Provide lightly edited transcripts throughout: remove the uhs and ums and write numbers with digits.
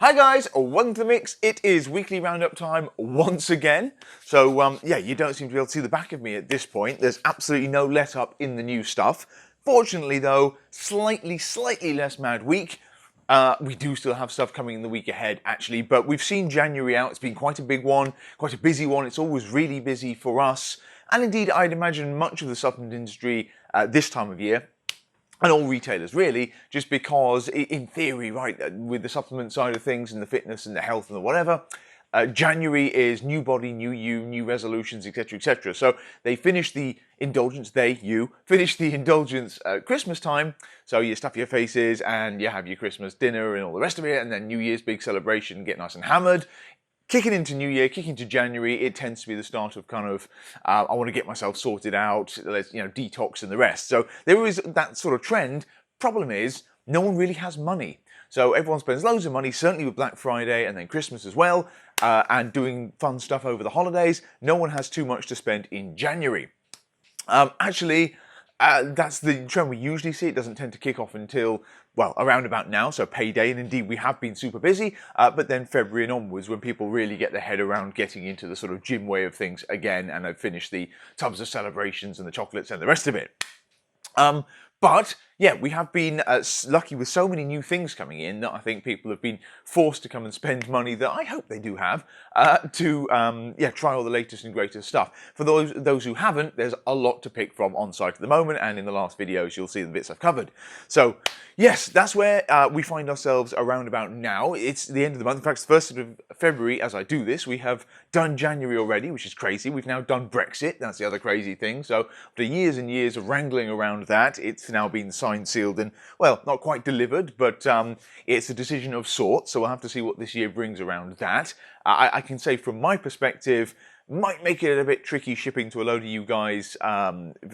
Hi guys, welcome to the mix. It is weekly roundup time once again. So yeah, you don't seem to be able to see the back of me at this point. There's absolutely no let up in the new stuff. Fortunately though, slightly less mad week. We do still have stuff coming in the week ahead actually, but we've seen January out. It's been quite a big one, quite a busy one. It's always really busy for us. And indeed, I'd imagine much of the supplement industry this time of year. And all retailers really, just because in theory, right, with the supplement side of things and the fitness and the health and the whatever, January is new body, new you, new resolutions, etc, etc. So they finish the indulgence, you finish the indulgence at Christmas time. So you stuff your faces and you have your Christmas dinner and all the rest of it, and then New Year's big celebration, get nice and hammered. Kicking into New Year, kicking into January, it tends to be the start of kind of, I want to get myself sorted out, let's, detox and the rest. So there is that sort of trend. Problem is, no one really has money. So everyone spends loads of money, certainly with Black Friday and then Christmas as well, and doing fun stuff over the holidays. No one has too much to spend in January. Actually, that's the trend we usually see. It doesn't tend to kick off until, well, around about now, so payday, and indeed we have been super busy, but then February and onwards when people really get their head around getting into the sort of gym way of things again, and have finished the tubs of celebrations and the chocolates and the rest of it. But yeah, we have been lucky with so many new things coming in that I think people have been forced to come and spend money that I hope they do have to try all the latest and greatest stuff. For those who haven't, there's a lot to pick from on site at the moment, and in the last videos you'll see the bits I've covered. So yes, that's where we find ourselves around about now. It's the end of the month. In fact, it's the 1st of February as I do this. We have done January already, which is crazy. We've now done Brexit. That's the other crazy thing. So after years and years of wrangling around that, it's now been signed, sealed, and, well, not quite delivered, but it's a decision of sorts, so we'll have to see what this year brings around that. I can say from my perspective, might make it a bit tricky shipping to a load of you guys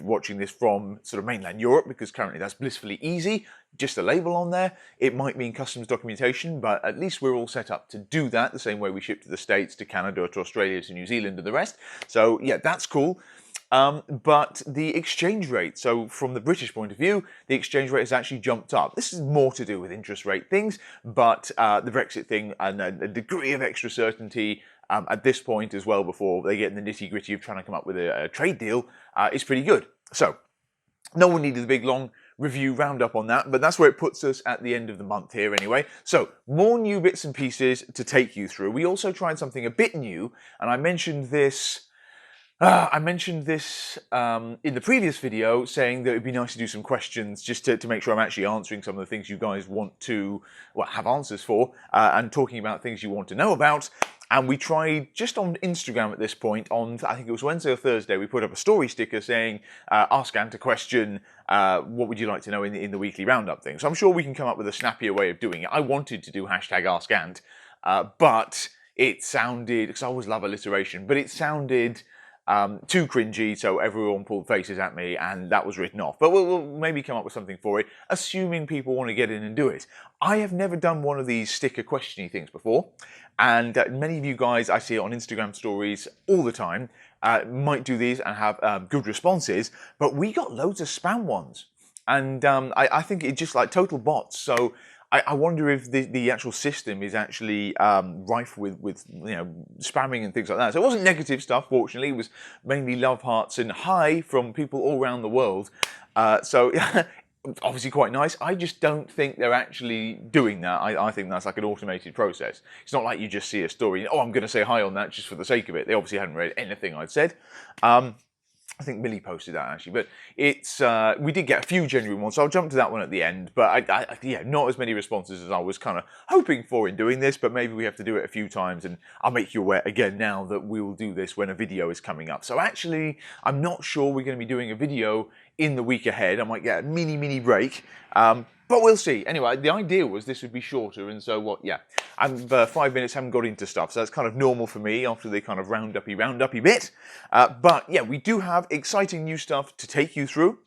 watching this from sort of mainland Europe, because currently that's blissfully easy, just a label on there. It might mean customs documentation, but at least we're all set up to do that, the same way we ship to the States, to Canada, to Australia, to New Zealand, and the rest. So yeah, that's cool. But the exchange rate, so from the British point of view, the exchange rate has actually jumped up. This is more to do with interest rate things, but the Brexit thing and a degree of extra certainty at this point as well, before they get in the nitty-gritty of trying to come up with a trade deal, is pretty good. So no one needed a big long review roundup on that, but that's where it puts us at the end of the month here anyway. So more new bits and pieces to take you through. We also tried something a bit new, and I mentioned this in the previous video, saying that it'd be nice to do some questions just to make sure I'm actually answering some of the things you guys want to, well, have answers for, and talking about things you want to know about. And we tried, just on Instagram at this point, on, I think it was Wednesday or Thursday, we put up a story sticker saying, ask Ant a question, what would you like to know in the weekly roundup thing. So I'm sure we can come up with a snappier way of doing it. I wanted to do hashtag Ask Ant, but it sounded, because I always love alliteration, but it sounded too cringy, so everyone pulled faces at me, and that was written off. But we'll maybe come up with something for it, assuming people want to get in and do it. I have never done one of these sticker questiony things before, and many of you guys, I see it on Instagram stories all the time, might do these and have good responses, but we got loads of spam ones. And I think it's just like total bots. So I wonder if the actual system is actually rife with spamming and things like that. So it wasn't negative stuff, fortunately. It was mainly love hearts and hi from people all around the world. So obviously quite nice. I just don't think they're actually doing that. I think that's like an automated process. It's not like you just see a story, oh, I'm going to say hi on that just for the sake of it. They obviously hadn't read anything I'd said. I think Millie posted that actually, but it's we did get a few genuine ones, so I'll jump to that one at the end. But yeah, not as many responses as I was kind of hoping for in doing this, but maybe we have to do it a few times, and I'll make you aware again now that we will do this when a video is coming up. So actually, I'm not sure we're going to be doing a video in the week ahead. I might get a mini break, but we'll see. Anyway, the idea was this would be shorter, and so what? Yeah, I'm 5 minutes, haven't got into stuff, so that's kind of normal for me after the kind of rounduppy bit. But yeah, we do have exciting new stuff to take you through.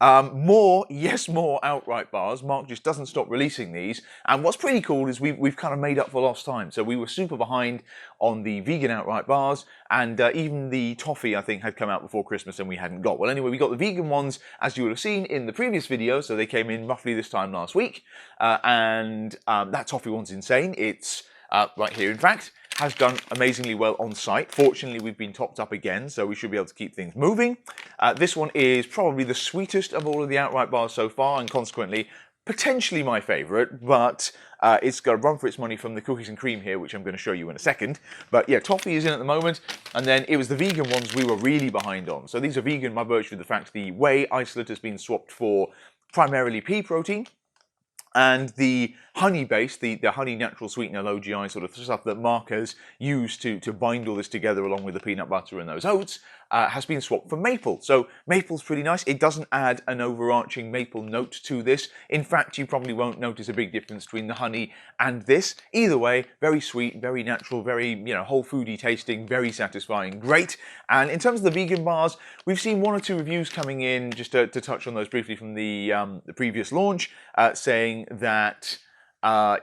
More, yes, more outright bars. Mark just doesn't stop releasing these. And what's pretty cool is we've kind of made up for lost time. So we were super behind on the vegan outright bars, and even the toffee, I think, had come out before Christmas and we hadn't got. Well, anyway, we got the vegan ones, as you would have seen in the previous video. So they came in roughly this time last week. And that toffee one's insane. It's right here, in fact. Has done amazingly well on site. Fortunately, we've been topped up again, so we should be able to keep things moving. This one is probably the sweetest of all of the outright bars so far, and consequently, potentially my favourite, but it's got a run for its money from the cookies and cream here, which I'm going to show you in a second. But yeah, toffee is in at the moment, and then it was the vegan ones we were really behind on. So these are vegan by virtue of the fact the whey isolate has been swapped for primarily pea protein. And the honey base, the honey natural sweetener, low GI sort of stuff that Mark has used to bind all this together along with the peanut butter and those oats, has been swapped for maple. So maple's pretty nice. It doesn't add an overarching maple note to this. In fact, you probably won't notice a big difference between the honey and this. Either way, very sweet, very natural, very, whole foody tasting, very satisfying, great. And in terms of the vegan bars, we've seen one or two reviews coming in, just to touch on those briefly from the previous launch, saying that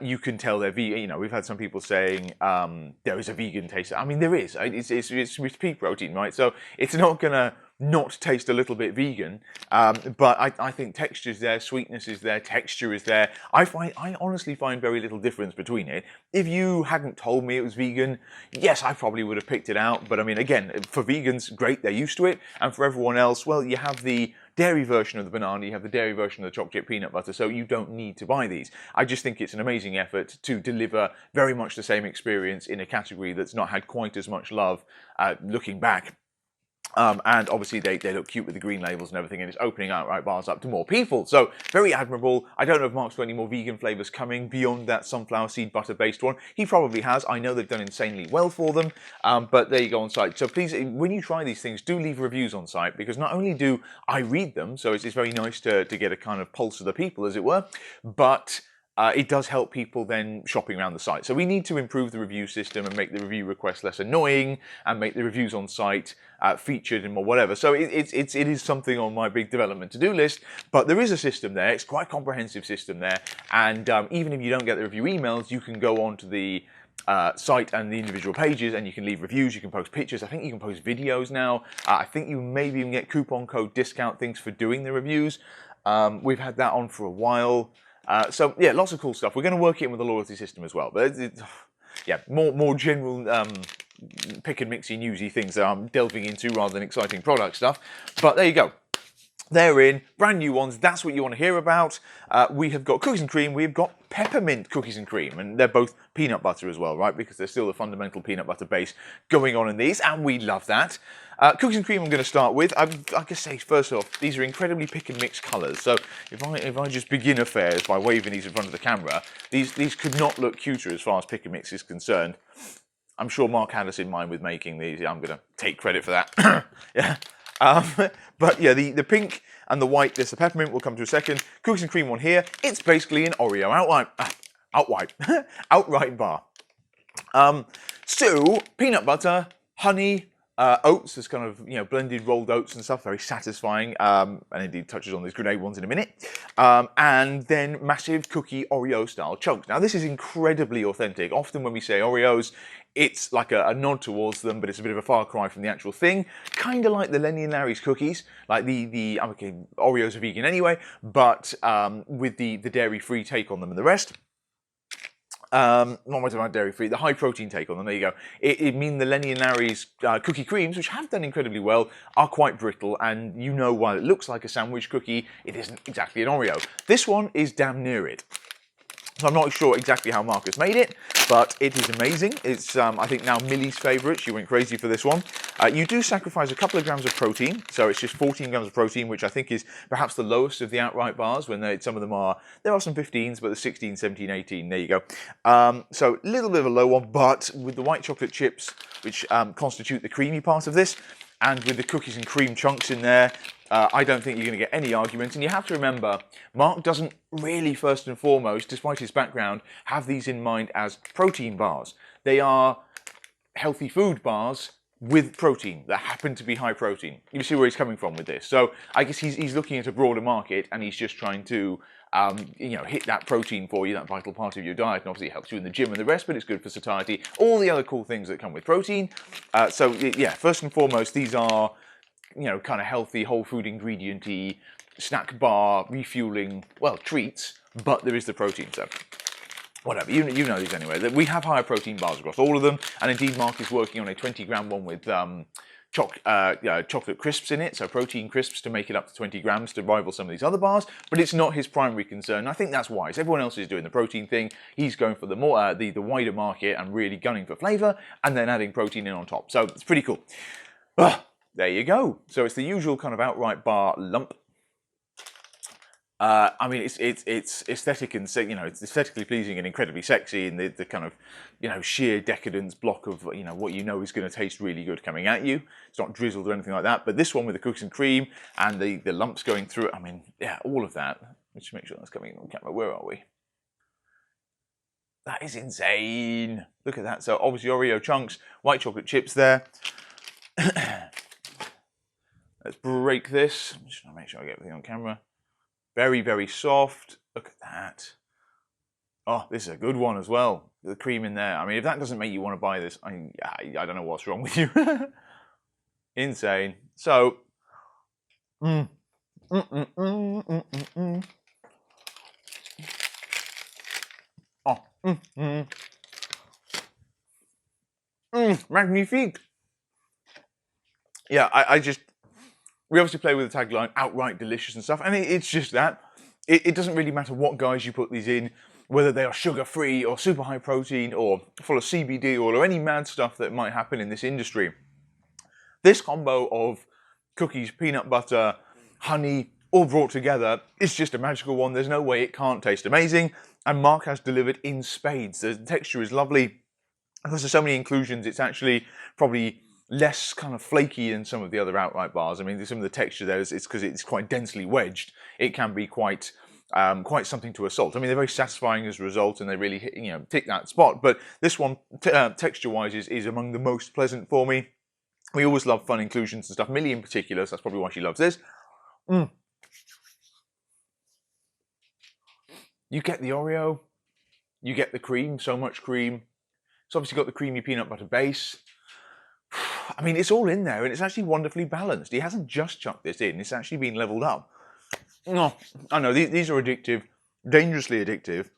you can tell they're vegan. We've had some people saying there is a vegan taste. I mean, there is. It's pea protein, right? So it's not gonna not taste a little bit vegan. But I think texture's there, sweetness is there, texture is there. I honestly find very little difference between it. If you hadn't told me it was vegan, yes, I probably would have picked it out. But I mean, again, for vegans, great, they're used to it. And for everyone else, well, you have the dairy version of the banana, you have the dairy version of the chocolate chip peanut butter, so you don't need to buy these. I just think it's an amazing effort to deliver very much the same experience in a category that's not had quite as much love looking back. And obviously they look cute with the green labels and everything, and it's opening outright bars up to more people. So very admirable. I don't know if Mark's got any more vegan flavours coming beyond that sunflower seed butter based one. He probably has. I know they've done insanely well for them. But there you go on site. So please, when you try these things, do leave reviews on site, because not only do I read them, so it's very nice to get a kind of pulse of the people, as it were, but it does help people then shopping around the site. So we need to improve the review system and make the review requests less annoying and make the reviews on site featured and whatever. So it is something on my big development to-do list, but there is a system there. It's quite a comprehensive system there. And even if you don't get the review emails, you can go on to the site and the individual pages, and you can leave reviews, you can post pictures, I think you can post videos now. I think you maybe even get coupon code discount things for doing the reviews. We've had that on for a while. So yeah, lots of cool stuff. We're going to work it in with the loyalty system as well. But yeah, more general pick and mixy newsy things that I'm delving into rather than exciting product stuff. But there you go. They're in, brand new ones, that's what you want to hear about. We have got cookies and cream, we've got peppermint cookies and cream, and they're both peanut butter as well, right? Because there's still the fundamental peanut butter base going on in these, and we love that. Cookies and cream I'm going to start with. I can say, first off, these are incredibly pick and mix colours. So if I just begin affairs by waving these in front of the camera, these could not look cuter as far as pick and mix is concerned. I'm sure Mark had us in mind with making these. Yeah, I'm going to take credit for that. Yeah. But yeah, the pink and the white, there's the peppermint, we'll come to a second. Cookies and cream one here, it's basically an Oreo outright bar. So, peanut butter, honey, oats, this kind of, blended rolled oats and stuff, very satisfying, and indeed touches on these grenade ones in a minute. And then massive cookie Oreo style chunks. Now this is incredibly authentic. Often when we say Oreos, it's like a nod towards them, but it's a bit of a far cry from the actual thing. Kind of like the Lenny and Larry's cookies, like okay, Oreos are vegan anyway, but with the dairy-free take on them and the rest. Not much about dairy-free, the high-protein take on them, there you go. It means the Lenny and Larry's cookie creams, which have done incredibly well, are quite brittle, and while it looks like a sandwich cookie, it isn't exactly an Oreo. This one is damn near it. So I'm not sure exactly how Marcus made it, but it is amazing. It's, I think, now Millie's favourite. She went crazy for this one. You do sacrifice a couple of grams of protein, so it's just 14 grams of protein, which I think is perhaps the lowest of the outright bars, when some of them are, there are some 15s, but the 16, 17, 18, there you go. So a little bit of a low one, but with the white chocolate chips, which constitute the creamy part of this, and with the cookies and cream chunks in there, I don't think you're going to get any argument. And you have to remember, Mark doesn't really, first and foremost, despite his background, have these in mind as protein bars. They are healthy food bars with protein that happen to be high protein. You see where he's coming from with this. So I guess he's looking at a broader market, and he's just trying to hit that protein for you, that vital part of your diet, and obviously it helps you in the gym and the rest, but it's good for satiety, all the other cool things that come with protein. So yeah, first and foremost, these are kind of healthy, whole food ingredient-y, snack bar, refueling, well, treats, but there is the protein, so whatever, you know these anyway. We have higher protein bars across all of them, and indeed Mark is working on a 20-gram one with chocolate crisps in it, so protein crisps to make it up to 20 grams to rival some of these other bars, but it's not his primary concern. I think that's wise. Everyone else is doing the protein thing. He's going for the more the wider market and really gunning for flavour, and then adding protein in on top. So it's pretty cool. There you go. So it's the usual kind of outright bar lump. I mean, it's aesthetic and it's aesthetically pleasing and incredibly sexy, and the kind of sheer decadence block of what is going to taste really good coming at you. It's not drizzled or anything like that. But this one with the cookies and cream and the lumps going through it, I mean, yeah, all of that. Let's make sure that's coming on camera. Where are we? That is insane. Look at that. So obviously Oreo chunks, white chocolate chips there. Let's break this. I'm just going to make sure I get everything on camera. Very, very soft. Look at that. Oh, this is a good one as well. The cream in there. I mean, if that doesn't make you want to buy this, I don't know what's wrong with you. Insane. So, oh, magnifique. Yeah, we obviously play with the tagline, outright delicious and stuff, and it's just that. It doesn't really matter what guise you put these in, whether they are sugar-free or super high protein or full of CBD oil or any mad stuff that might happen in this industry. This combo of cookies, peanut butter, honey, all brought together is just a magical one. There's no way it can't taste amazing, and Mark has delivered in spades. The texture is lovely. Because there's so many inclusions, it's actually probably less kind of flaky than some of the other outright bars. I mean, some of the texture there is because it's quite densely wedged. It can be quite something to assault. I mean, they're very satisfying as a result, and they really tick that spot. But this one, texture-wise, is among the most pleasant for me. We always love fun inclusions and stuff. Millie in particular, so that's probably why she loves this. You get the Oreo, you get the cream, so much cream. It's obviously got the creamy peanut butter base. I mean, it's all in there, and it's actually wonderfully balanced. He hasn't just chucked this in, it's actually been leveled up. No, I know, these are addictive, dangerously addictive,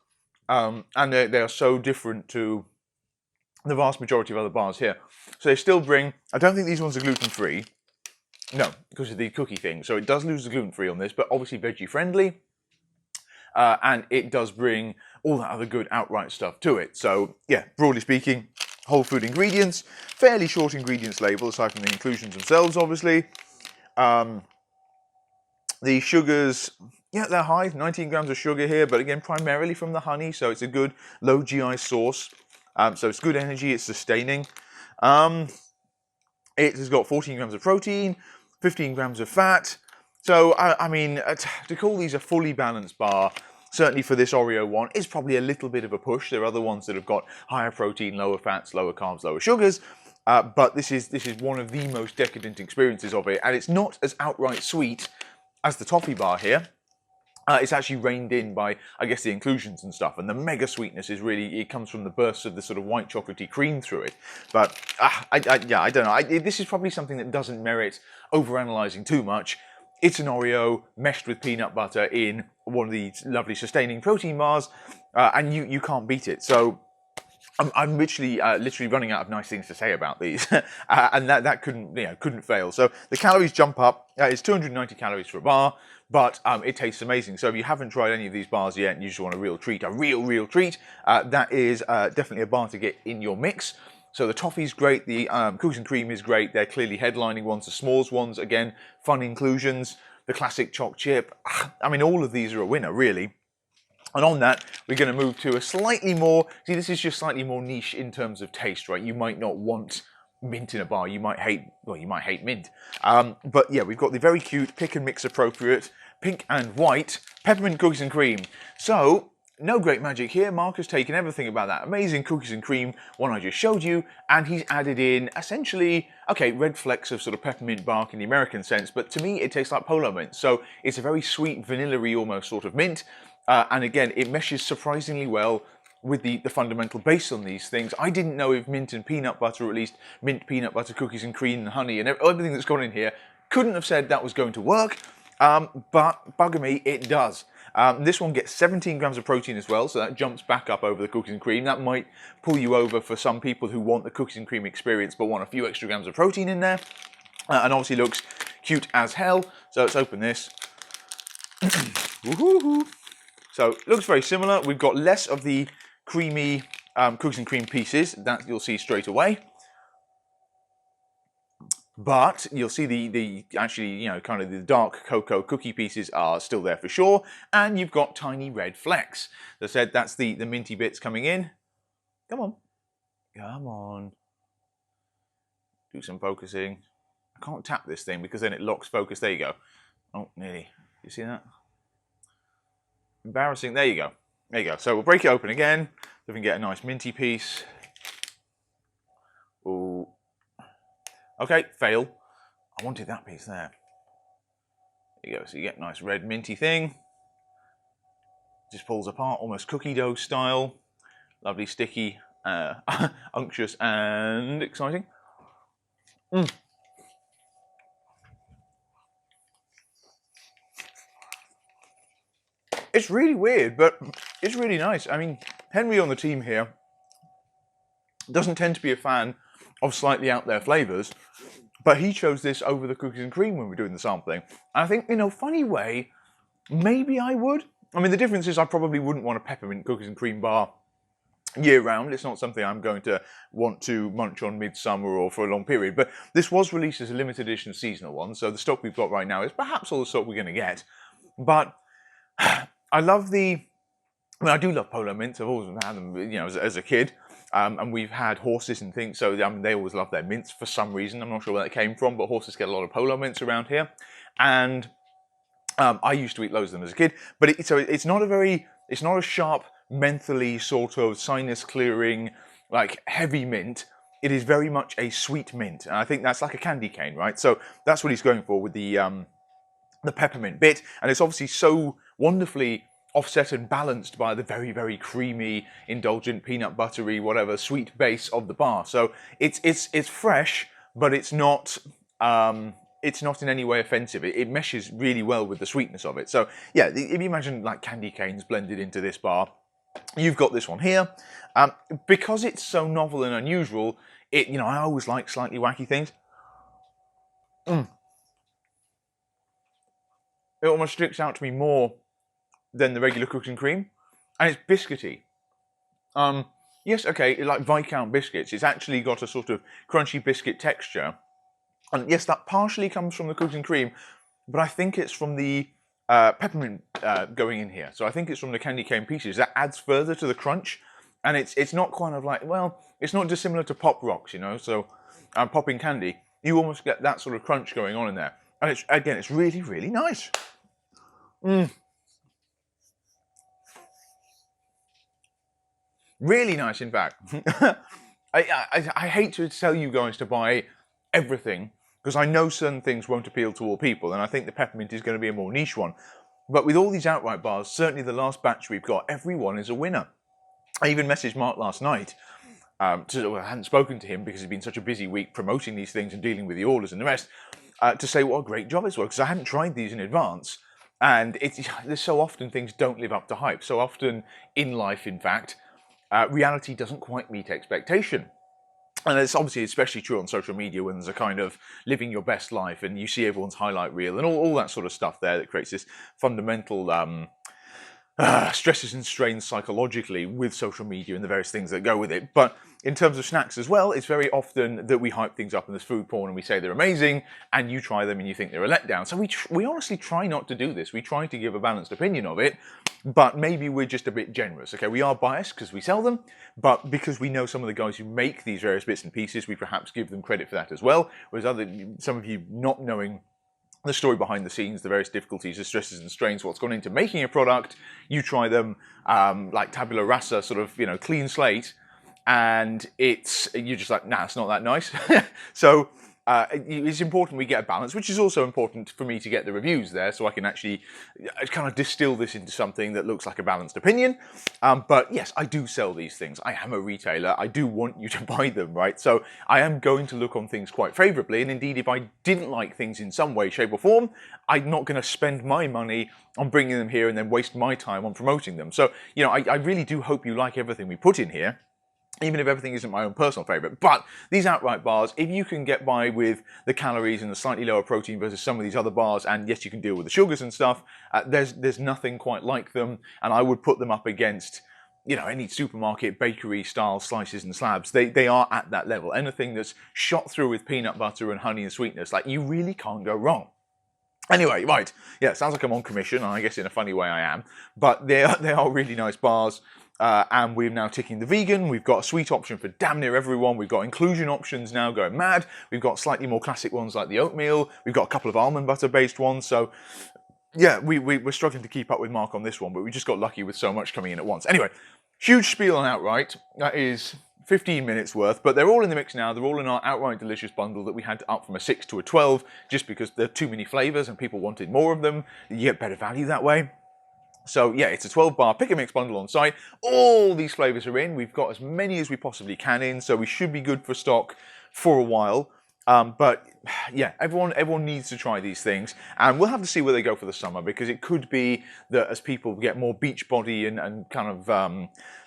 and they are so different to the vast majority of other bars here. So they still bring, I don't think these ones are gluten-free, no, because of the cookie thing, so it does lose the gluten-free on this, but obviously veggie-friendly, and it does bring all that other good outright stuff to it. So, yeah, broadly speaking, whole food ingredients, fairly short ingredients label, aside from the inclusions themselves, obviously. The sugars, yeah, they're high, 19 grams of sugar here, but again, primarily from the honey, so it's a good low GI source. So it's good energy, it's sustaining. It has got 14 grams of protein, 15 grams of fat. So, I mean, to call these a fully balanced bar, certainly for this Oreo one, is probably a little bit of a push. There are other ones that have got higher protein, lower fats, lower carbs, lower sugars. But this is one of the most decadent experiences of it. And it's not as outright sweet as the toffee bar here. It's actually reined in by, I guess, the inclusions and stuff. And the mega sweetness is really, it comes from the bursts of the sort of white chocolatey cream through it. But, I don't know. This is probably something that doesn't merit overanalyzing too much. It's an Oreo meshed with peanut butter in one of these lovely sustaining protein bars, and you can't beat it. So I'm literally running out of nice things to say about these, and that couldn't fail. So the calories jump up. It's 290 calories for a bar, but it tastes amazing. So if you haven't tried any of these bars yet and you just want a real treat, that is definitely a bar to get in your mix. So the toffee's great, the cookies and cream is great. They're clearly headlining ones. The s'mores ones, again, fun inclusions. The classic choc chip. I mean, all of these are a winner, really. And on that, we're going to move to a slightly more, see, this is just slightly more niche in terms of taste, right? You might not want mint in a bar. You might hate mint. But yeah, we've got the very cute, pick and mix appropriate, pink and white, peppermint cookies and cream. So, no great magic here. Mark has taken everything about that amazing cookies and cream one I just showed you, and he's added in, essentially, okay, red flecks of sort of peppermint bark in the American sense, but to me it tastes like polo mint. So it's a very sweet, vanilla-y almost sort of mint, and again, it meshes surprisingly well with the fundamental base on these things. I didn't know if mint and peanut butter, or at least mint, peanut butter, cookies and cream and honey and everything that's gone in here, couldn't have said that was going to work, but bugger me, it does. This one gets 17 grams of protein as well, so that jumps back up over the cookies and cream. That might pull you over for some people who want the cookies and cream experience but want a few extra grams of protein in there. And obviously looks cute as hell. So let's open this. So it looks very similar. We've got less of the creamy cookies and cream pieces. That you'll see straight away. But you'll see the actually, you know, kind of the dark cocoa cookie pieces are still there for sure. And you've got tiny red flecks. As I said, that's the minty bits coming in. Come on. Come on. Do some focusing. I can't tap this thing because then it locks focus. There you go. Oh, nearly. You see that? Embarrassing. There you go. There you go. So we'll break it open again. So we can get a nice minty piece. Ooh. Okay, fail. I wanted that piece there. There you go. So you get a nice red minty thing. Just pulls apart, almost cookie dough style. Lovely, sticky, unctuous, and exciting. It's really weird, but it's really nice. I mean, Henry on the team here doesn't tend to be a fan of slightly out there flavors, but he chose this over the cookies and cream when we were doing the sampling. And I think, in a funny way, maybe I would. I mean, the difference is I probably wouldn't want a peppermint cookies and cream bar year round. It's not something I'm going to want to munch on midsummer or for a long period, but this was released as a limited edition seasonal one, so the stock we've got right now is perhaps all the stock we're going to get. But I love I do love polo mints. I've always had them, you know, as a kid. And we've had horses and things, so they always love their mints for some reason. I'm not sure where that came from, but horses get a lot of polo mints around here. And I used to eat loads of them as a kid. But it's not a sharp, mentally sort of sinus clearing, like heavy mint. It is very much a sweet mint, and I think that's like a candy cane, right? So that's what he's going for with the peppermint bit, and it's obviously so wonderfully offset and balanced by the very, very creamy, indulgent, peanut buttery, whatever, sweet base of the bar. So it's fresh, but it's not in any way offensive. It meshes really well with the sweetness of it. So yeah, if you imagine like candy canes blended into this bar, you've got this one here. Because it's so novel and unusual, you know, I always like slightly wacky things. It almost sticks out to me more than the regular cookies and cream, and it's biscuity. Yes, okay, like Viscount biscuits, it's actually got a sort of crunchy biscuit texture, and yes, that partially comes from the cookies and cream, but I think it's from the peppermint going in here. So I think it's from the candy cane pieces that adds further to the crunch, and it's not kind of like, well, it's not dissimilar to Pop Rocks, you know. So popping candy, you almost get that sort of crunch going on in there, and it's really, really nice. Really nice, in fact. I hate to tell you guys to buy everything, because I know certain things won't appeal to all people, and I think the peppermint is going to be a more niche one. But with all these outright bars, certainly the last batch we've got, everyone is a winner. I even messaged Mark last night. I hadn't spoken to him because it's been such a busy week promoting these things and dealing with the orders and the rest, to say what a great job this was, because I hadn't tried these in advance. And there's so often things don't live up to hype. So often in life, in fact, reality doesn't quite meet expectation. And it's obviously especially true on social media when there's a kind of living your best life and you see everyone's highlight reel and all that sort of stuff there that creates this fundamental stresses and strains psychologically with social media and the various things that go with it. But in terms of snacks as well, it's very often that we hype things up in this food porn and we say they're amazing, and you try them and you think they're a letdown. So we honestly try not to do this. We try to give a balanced opinion of it, but maybe we're just a bit generous. Okay, we are biased because we sell them, but because we know some of the guys who make these various bits and pieces, we perhaps give them credit for that as well. Whereas some of you not knowing the story behind the scenes, the various difficulties, the stresses and strains, what's gone into making a product. You try them like tabula rasa, sort of, you know, clean slate, and you're just like, nah, it's not that nice. So it's important we get a balance, which is also important for me to get the reviews there, so I can actually kind of distill this into something that looks like a balanced opinion. But yes, I do sell these things. I am a retailer. I do want you to buy them, right? So I am going to look on things quite favourably, and indeed, if I didn't like things in some way, shape or form, I'm not going to spend my money on bringing them here and then waste my time on promoting them. So, you know, I really do hope you like everything we put in here, even if everything isn't my own personal favourite. But these outright bars, if you can get by with the calories and the slightly lower protein versus some of these other bars, and yes, you can deal with the sugars and stuff, there's nothing quite like them, and I would put them up against, you know, any supermarket bakery style slices and slabs. They are at that level. Anything that's shot through with peanut butter and honey and sweetness, like, you really can't go wrong. Anyway, right, yeah, it sounds like I'm on commission, and I guess in a funny way I am, but they are really nice bars. And we're now ticking the vegan. We've got a sweet option for damn near everyone. We've got inclusion options now going mad. We've got slightly more classic ones like the oatmeal. We've got a couple of almond butter based ones. So yeah, we're struggling to keep up with Mark on this one, but we just got lucky with so much coming in at once. Anyway, huge spiel on outright. That is 15 minutes worth, but they're all in the mix now. They're all in our outright delicious bundle that we had to up from a 6 to a 12, just because there are too many flavours and people wanted more of them. You get better value that way. So yeah, it's a 12-bar pick-and-mix bundle on site. All these flavours are in. We've got as many as we possibly can in, so we should be good for stock for a while. But yeah, everyone needs to try these things, and we'll have to see where they go for the summer, because it could be that as people get more beach body and kind of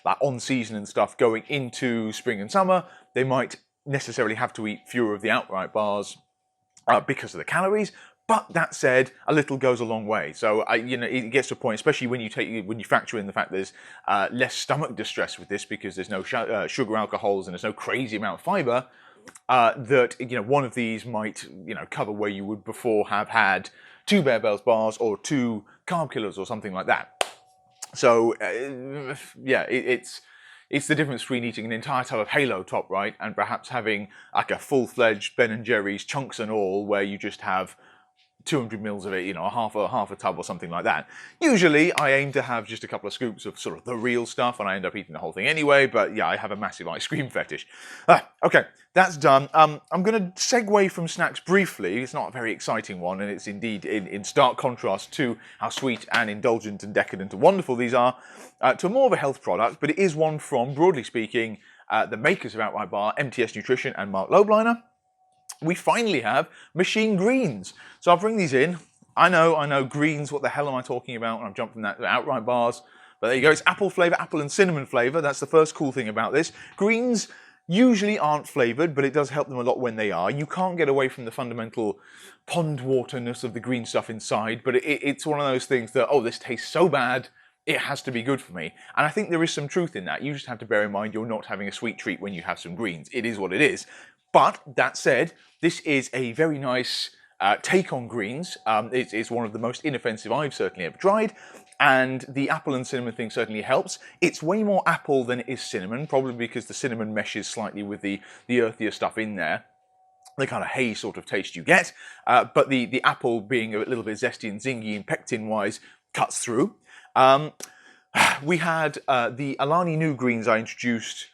like on season and stuff going into spring and summer, they might necessarily have to eat fewer of the outright bars because of the calories. But that said, a little goes a long way. So you know, it gets to a point, especially when you factor in the fact there's less stomach distress with this, because there's no sugar alcohols and there's no crazy amount of fibre. That, you know, one of these might, you know, cover where you would before have had 2 Bear Bells bars or 2 carb killers or something like that. So yeah, it's the difference between eating an entire tub of Halo Top, right, and perhaps having like a full-fledged Ben & Jerry's chunks and all, where you just have 200 mils of it, you know, half a tub or something like that. Usually I aim to have just a couple of scoops of sort of the real stuff, and I end up eating the whole thing anyway, but yeah, I have a massive ice cream fetish. Okay, that's done. I'm going to segue from snacks briefly. It's not a very exciting one, and it's indeed in stark contrast to how sweet and indulgent and decadent and wonderful these are, to more of a health product, but it is one from, broadly speaking, the makers of Outright Bar, MTS Nutrition and Mark Lobliner. We finally have Machine Greens. So I'll bring these in. I know, greens, what the hell am I talking about when I've jumped from that to outright bars? But there you go, it's apple flavour, apple and cinnamon flavour. That's the first cool thing about this. Greens usually aren't flavoured, but it does help them a lot when they are. You can't get away from the fundamental pond waterness of the green stuff inside, but it's one of those things that, oh, this tastes so bad, it has to be good for me. And I think there is some truth in that. You just have to bear in mind you're not having a sweet treat when you have some greens. It is what it is. But that said, this is a very nice take on greens. It's one of the most inoffensive I've certainly ever tried, and the apple and cinnamon thing certainly helps. It's way more apple than it is cinnamon, probably because the cinnamon meshes slightly with the earthier stuff in there, the kind of hay sort of taste you get, but the apple being a little bit zesty and zingy and pectin-wise cuts through. We had the Alani Nu greens I introduced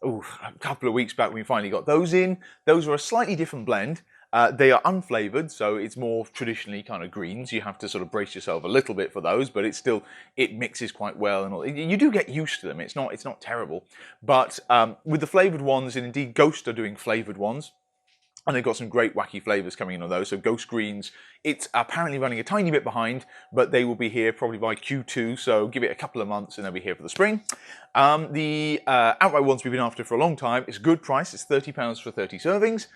a couple of weeks back when we finally got those in. Those are a slightly different blend. They are unflavoured, so it's more traditionally kind of greens. You have to sort of brace yourself a little bit for those, but it mixes quite well, and all. You do get used to them. It's not terrible. But with the flavoured ones, and indeed Ghost are doing flavoured ones, and they've got some great wacky flavours coming in on those. So Ghost Greens, it's apparently running a tiny bit behind, but they will be here probably by Q2, so give it a couple of months and they'll be here for the spring. The outright ones we've been after for a long time. It's a good price. It's £30 for 30 servings.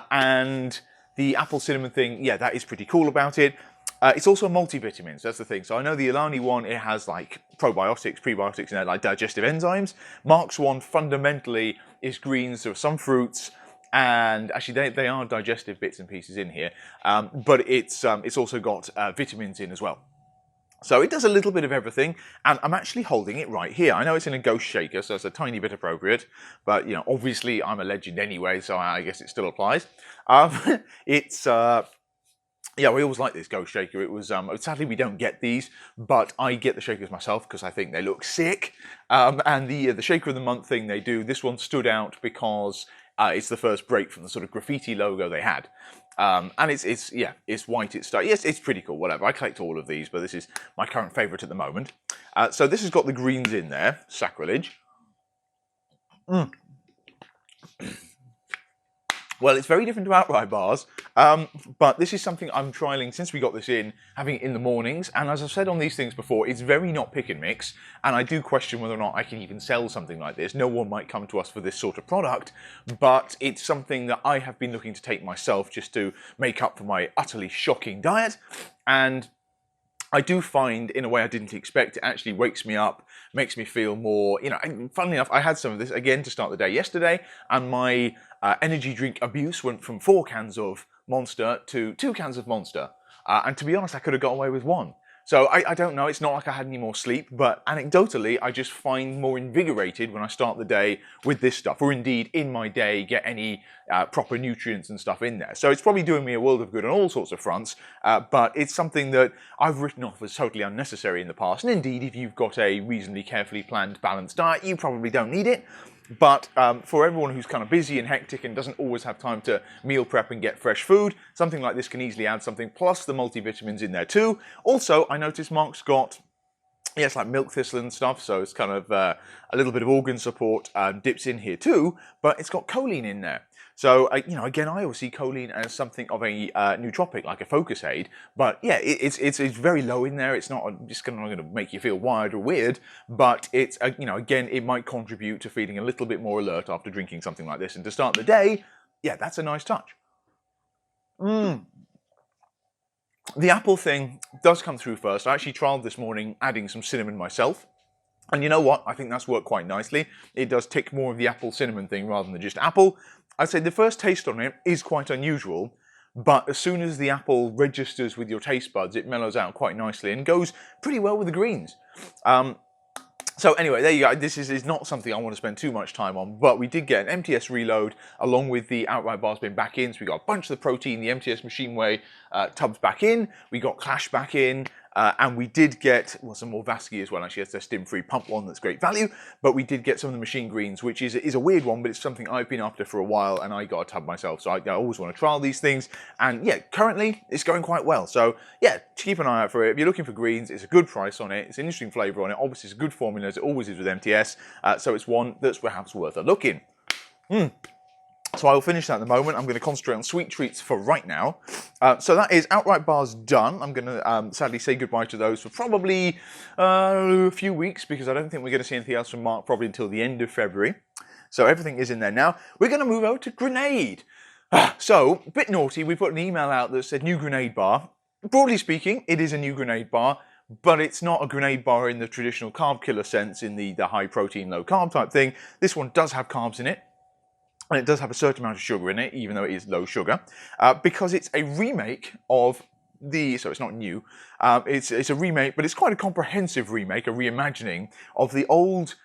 And the apple cinnamon thing, yeah, that is pretty cool about it. It's also multivitamins, that's the thing. So I know the Alani one, it has like probiotics, prebiotics, and like digestive enzymes. Mark's one fundamentally is greens, there are some fruits, and actually they are digestive bits and pieces in here, but it's also got vitamins in as well. So it does a little bit of everything, and I'm actually holding it right here. I know it's in a Ghost shaker, so it's a tiny bit appropriate, but you know, obviously I'm a legend anyway, so I guess it still applies. It's Yeah, we always like this Ghost Shaker. It was sadly we don't get these, but I get the shakers myself because I think they look sick. And the Shaker of the Month thing they do, this one stood out because it's the first break from the sort of graffiti logo they had. And it's white. Yes, it's pretty cool. Whatever. I collect all of these, but this is my current favourite at the moment. So this has got the greens in there. Sacrilege. Well, it's very different to outright bars, but this is something I'm trialling since we got this in, having it in the mornings, and as I've said on these things before, it's very not pick and mix, and I do question whether or not I can even sell something like this. No one might come to us for this sort of product, but it's something that I have been looking to take myself just to make up for my utterly shocking diet, and I do find, in a way I didn't expect, it actually wakes me up, makes me feel more, and funnily enough, I had some of this again to start the day yesterday, and my energy drink abuse went from 4 cans of Monster to 2 cans of Monster. And to be honest, I could have got away with 1. So I don't know, it's not like I had any more sleep, but anecdotally, I just find more invigorated when I start the day with this stuff, or indeed in my day get any proper nutrients and stuff in there. So it's probably doing me a world of good on all sorts of fronts, but it's something that I've written off as totally unnecessary in the past, and indeed if you've got a reasonably carefully planned balanced diet, you probably don't need it. But for everyone who's kind of busy and hectic and doesn't always have time to meal prep and get fresh food, something like this can easily add something, plus the multivitamins in there too. Also, I noticed Mark's got, it's like milk thistle and stuff, so it's kind of a little bit of organ support dips in here too, but it's got choline in there. So, again, I always see choline as something of a nootropic, like a focus aid. But yeah, it's very low in there. It's not just going to make you feel wired or weird. But it's, again, it might contribute to feeling a little bit more alert after drinking something like this. And to start the day, yeah, that's a nice touch. The apple thing does come through first. I actually trialed this morning adding some cinnamon myself. And you know what? I think that's worked quite nicely. It does tick more of the apple cinnamon thing rather than just apple. I'd say the first taste on it is quite unusual, but as soon as the apple registers with your taste buds, it mellows out quite nicely and goes pretty well with the greens. So anyway, there you go. This is not something I want to spend too much time on, but we did get an MTS reload along with the outright bars being back in. So we got a bunch of the protein, the MTS Machine Way tubs back in. We got Clash back in. And we did get, well, some more Vasky as well, actually. It's a stim-free pump one that's great value. But we did get some of the Machine Greens, which is a weird one, but it's something I've been after for a while, and I got a tub myself. So I always want to trial these things. And yeah, currently, it's going quite well. So yeah, keep an eye out for it. If you're looking for greens, it's a good price on it. It's an interesting flavour on it. Obviously, it's a good formula, as it always is with MTS. So it's one that's perhaps worth a look in. So I will finish that at the moment. I'm going to concentrate on sweet treats for right now. So that is outright bars done. I'm going to sadly say goodbye to those for probably a few weeks, because I don't think we're going to see anything else from Mark probably until the end of February. So everything is in there now. We're going to move over to grenade. So, a bit naughty, we put an email out that said new grenade bar. Broadly speaking, it is a new grenade bar, but it's not a grenade bar in the traditional carb killer sense, in the high protein, low carb type thing. This one does have carbs in it. And it does have a certain amount of sugar in it, even though it is low sugar, because it's a remake of so it's not new, it's a remake, but it's quite a comprehensive remake, a reimagining of the old,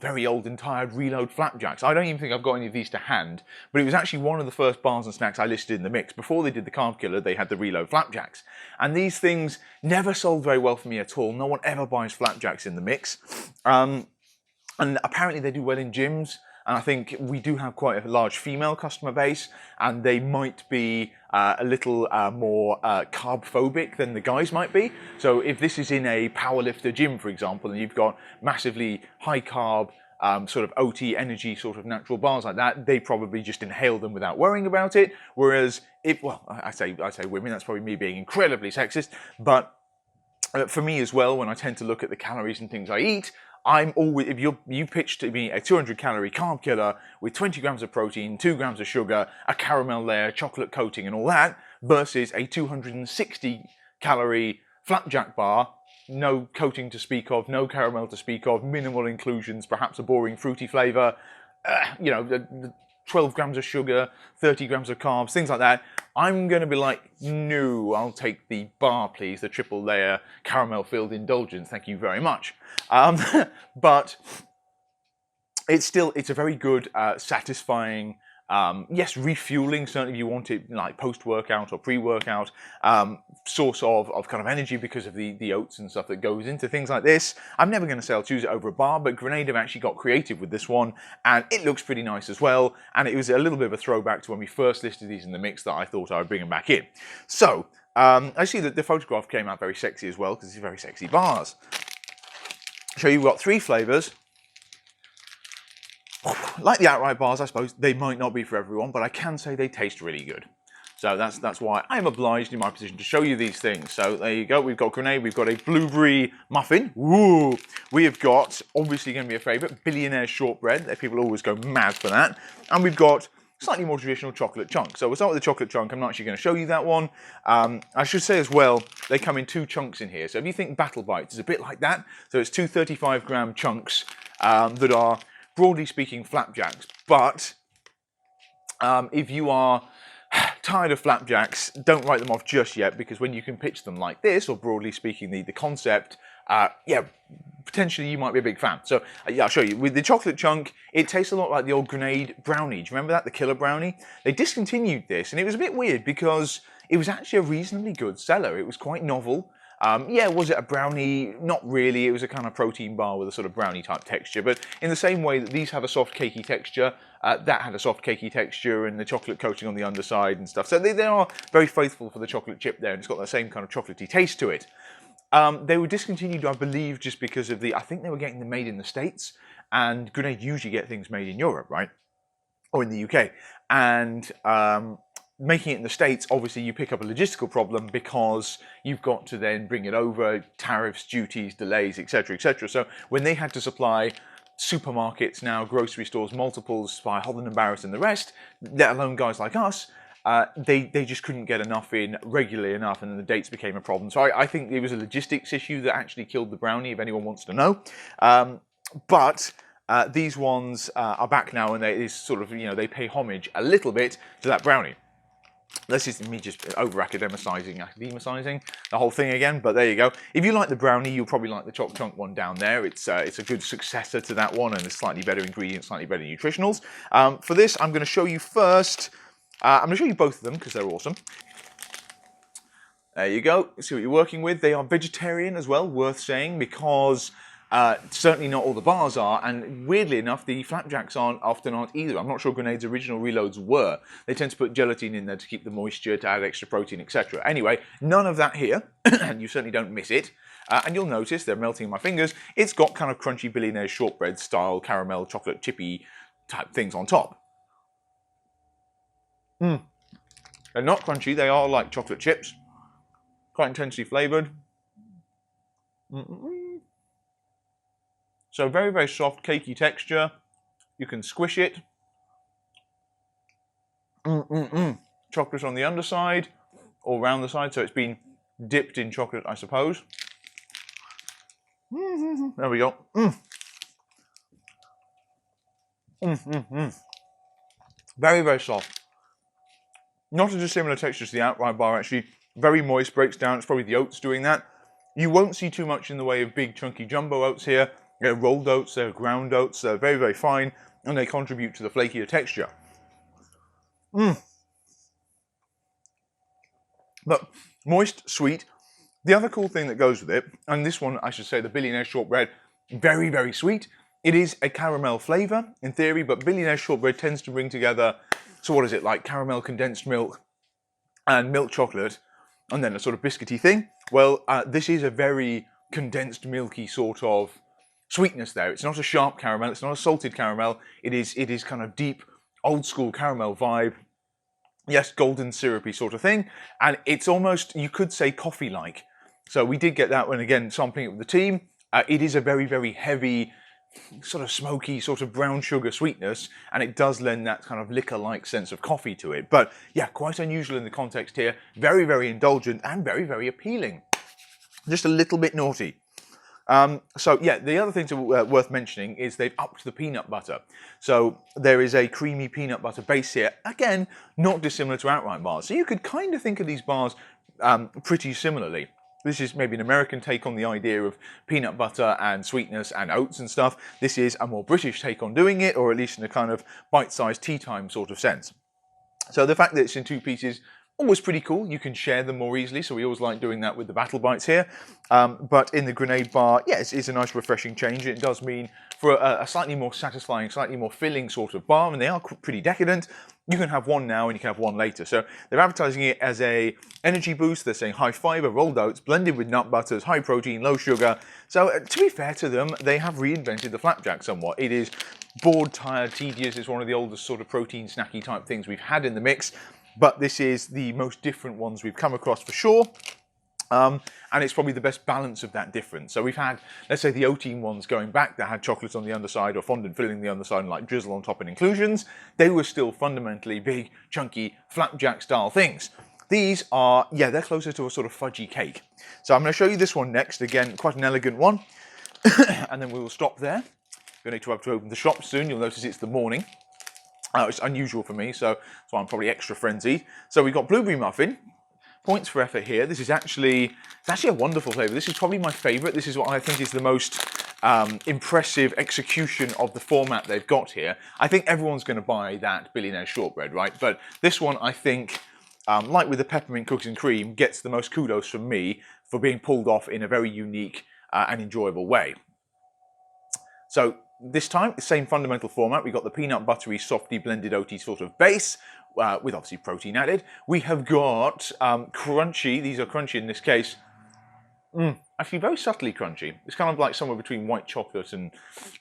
very old and tired Reload Flapjacks. I don't even think I've got any of these to hand, but it was actually one of the first bars and snacks I listed in the mix. Before they did the Carb Killer, they had the Reload Flapjacks. And these things never sold very well for me at all. No one ever buys Flapjacks in the mix. And apparently they do well in gyms. And I think we do have quite a large female customer base, and they might be a little more carb phobic than the guys might be. So if this is in a powerlifter gym, for example, and you've got massively high carb, sort of OT energy sort of natural bars like that, they probably just inhale them without worrying about it. Whereas I say women, that's probably me being incredibly sexist, but for me as well, when I tend to look at the calories and things I eat, I'm always, if you pitch to me a 200 calorie carb killer with 20 grams of protein, 2 grams of sugar, a caramel layer, chocolate coating and all that, versus a 260 calorie flapjack bar, no coating to speak of, no caramel to speak of, minimal inclusions, perhaps a boring fruity flavour, 12 grams of sugar, 30 grams of carbs, things like that, I'm going to be like, no, I'll take the bar, please, the triple layer caramel-filled indulgence, thank you very much. But it's a very good, satisfying, Yes, refueling, certainly if you want it like post-workout or pre-workout, source of kind of energy because of the oats and stuff that goes into things like this. I'm never going to say I'll choose it over a bar, but Grenade have actually got creative with this one, and it looks pretty nice as well, and it was a little bit of a throwback to when we first listed these in the mix that I thought I would bring them back in. So, I see that the photograph came out very sexy as well, because it's very sexy bars. So you've got 3 flavours. Like the outright bars, I suppose, they might not be for everyone, but I can say they taste really good. So that's why I'm obliged in my position to show you these things. So there you go, we've got Grenade, we've got a blueberry muffin. Woo! We have got, obviously going to be a favourite, billionaire shortbread. People always go mad for that. And we've got slightly more traditional chocolate chunk. So we'll start with the chocolate chunk. I'm not actually going to show you that one. I should say as well, they come in 2 chunks in here. So if you think Battle Bites is a bit like that, so it's 2 35-gram chunks that are, broadly speaking, flapjacks. But if you are tired of flapjacks, don't write them off just yet, because when you can pitch them like this, or broadly speaking, the concept, yeah, potentially you might be a big fan. So yeah, I'll show you. With the chocolate chunk, it tastes a lot like the old Grenade brownie. Do you remember that? The killer brownie? They discontinued this, and it was a bit weird because it was actually a reasonably good seller. It was quite novel. Yeah, was it a brownie? Not really. It was a kind of protein bar with a sort of brownie type texture. But in the same way that these have a soft cakey texture, that had a soft cakey texture and the chocolate coating on the underside and stuff. So they are very faithful for the chocolate chip there, and it's got that same kind of chocolatey taste to it. They were discontinued, I believe, just because of I think they were getting them made in the States, and Grenade usually get things made in Europe, right? Or in the UK. And making it in the States, obviously you pick up a logistical problem because you've got to then bring it over, tariffs, duties, delays, etc., etc. So when they had to supply supermarkets, now grocery stores, multiples by Holland & Barrett and the rest, let alone guys like us, they just couldn't get enough in regularly enough, and then the dates became a problem. So I think it was a logistics issue that actually killed the brownie, if anyone wants to know. But these ones are back now, and they sort of, they pay homage a little bit to that brownie. This is me just over-academicizing the whole thing again, but there you go. If you like the brownie, you'll probably like the choc chunk one down there. It's a good successor to that one, and it's slightly better ingredients, slightly better nutritionals. For this, I'm going to show you first. I'm going to show you both of them because they're awesome. There you go. See what you're working with. They are vegetarian as well, worth saying, because certainly not all the bars are, and weirdly enough, the flapjacks often aren't either. I'm not sure Grenade's original reloads were. They tend to put gelatin in there to keep the moisture, to add extra protein, etc. Anyway, none of that here, and you certainly don't miss it. And you'll notice, they're melting in my fingers, it's got kind of crunchy billionaire shortbread style caramel chocolate chippy type things on top. They're not crunchy, they are like chocolate chips. Quite intensely flavoured. So very, very soft, cakey texture. You can squish it. Chocolate on the underside, or around the side, so it's been dipped in chocolate, I suppose. There we go. Very, very soft. Not a dissimilar texture to the outright bar, actually. Very moist, breaks down. It's probably the oats doing that. You won't see too much in the way of big, chunky jumbo oats here. They're rolled oats, they're ground oats, they're very, very fine, and they contribute to the flakier texture. But moist, sweet. The other cool thing that goes with it, and this one, I should say, the billionaire shortbread, very, very sweet. It is a caramel flavour, in theory, but billionaire shortbread tends to bring together, so what is it, like caramel condensed milk and milk chocolate, and then a sort of biscuity thing. Well, this is a very condensed, milky sort of sweetness there. It's not a sharp caramel, it's not a salted caramel, it is kind of deep, old school caramel vibe. Yes, golden syrupy sort of thing, and it's almost, you could say, coffee-like. So we did get that one, again, sampling it with the team. It is a very, very heavy, sort of smoky, sort of brown sugar sweetness, and it does lend that kind of liquor-like sense of coffee to it. But yeah, quite unusual in the context here, very, very indulgent, and very, very appealing. Just a little bit naughty. So yeah, the other thing worth mentioning is they've upped the peanut butter. So there is a creamy peanut butter base here. Again, not dissimilar to outright bars. So you could kind of think of these bars pretty similarly. This is maybe an American take on the idea of peanut butter and sweetness and oats and stuff. This is a more British take on doing it, or at least in a kind of bite-sized tea time sort of sense. So the fact that it's in 2 pieces, always pretty cool. You can share them more easily, so we always like doing that with the Battle Bites here. But in the grenade bar, yeah, it's a nice refreshing change. It does mean for a slightly more satisfying, slightly more filling sort of bar, and they are pretty decadent, you can have one now and you can have one later. So they're advertising it as a energy boost. They're saying high fiber, rolled oats, blended with nut butters, high protein, low sugar. So to be fair to them, they have reinvented the flapjack somewhat. It is bored, tired, tedious. It's one of the oldest sort of protein snacky type things we've had in the mix, but this is the most different ones we've come across for sure. And it's probably the best balance of that difference. So we've had, let's say, the oatine ones going back that had chocolate on the underside or fondant filling the underside and like drizzle on top and inclusions. They were still fundamentally big, chunky, flapjack style things. These are, yeah, they're closer to a sort of fudgy cake. So I'm going to show you this one next. Again, quite an elegant one. And then we will stop there. Going to have to open the shop soon. You'll notice it's the morning. It's unusual for me, so that's why I'm probably extra frenzied. So we've got blueberry muffin. Points for effort here. This is actually, it's actually a wonderful flavour. This is probably my favourite. This is what I think is the most impressive execution of the format they've got here. I think everyone's going to buy that billionaire shortbread, right? But this one, I think, like with the peppermint cookies and cream, gets the most kudos from me for being pulled off in a very unique and enjoyable way. So this time, the same fundamental format. We've got the peanut buttery, softy, blended oaty sort of base, with obviously protein added. We have got crunchy, these are crunchy in this case, actually very subtly crunchy. It's kind of like somewhere between white chocolate and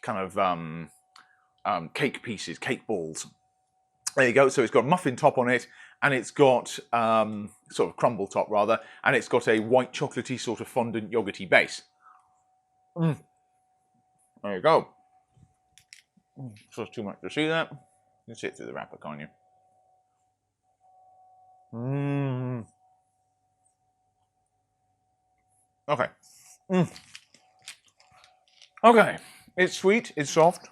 kind of cake pieces, cake balls. There you go, so it's got a muffin top on it, and it's got sort of crumble top rather, and it's got a white chocolatey sort of fondant yogurty base. There you go. So it's too much to see that. You can see it through the wrapper, can't you? Okay. Okay. It's sweet, it's soft.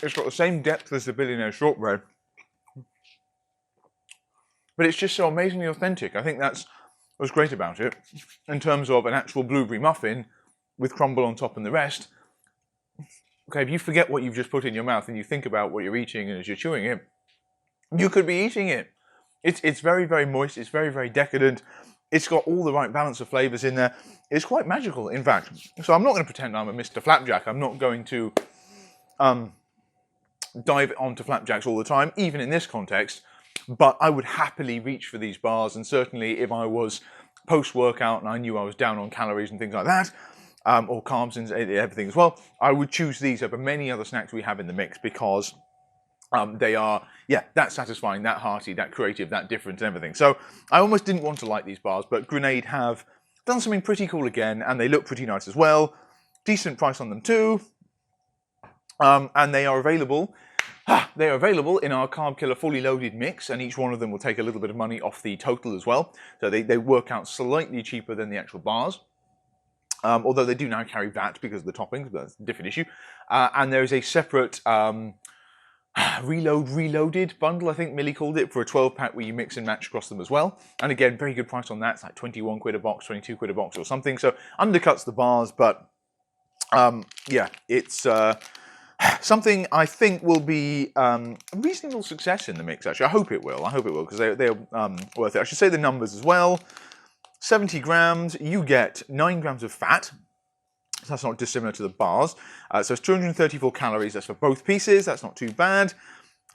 It's got the same depth as the billionaire shortbread. But it's just so amazingly authentic. I think that's what's great about it. In terms of an actual blueberry muffin with crumble on top and the rest. Okay, if you forget what you've just put in your mouth and you think about what you're eating and as you're chewing it, you could be eating it. It's very, very moist. It's very, very decadent. It's got all the right balance of flavours in there. It's quite magical, in fact. So I'm not going to pretend I'm a Mr. Flapjack. I'm not going to dive onto flapjacks all the time, even in this context. But I would happily reach for these bars, and certainly if I was post-workout and I knew I was down on calories and things like that, or carbs and everything as well, I would choose these over many other snacks we have in the mix because they are, yeah, that satisfying, that hearty, that creative, that different and everything. So I almost didn't want to like these bars, but Grenade have done something pretty cool again, and they look pretty nice as well. Decent price on them too. And they are available. They are available in our Carb Killer fully loaded mix, and each one of them will take a little bit of money off the total as well. So they work out slightly cheaper than the actual bars. Although they do now carry VAT because of the toppings, but that's a different issue. And there is a separate reloaded bundle, I think Millie called it, for a 12-pack where you mix and match across them as well. And again, very good price on that. It's like 21 quid a box, 22 quid a box or something. So undercuts the bars, but yeah, it's something I think will be a reasonable success in the mix, actually. I hope it will. I hope it will, because they're worth it. I should say the numbers as well. 70 grams, you get 9 grams of fat. So that's not dissimilar to the bars. So it's 234 calories. That's for both pieces. That's not too bad.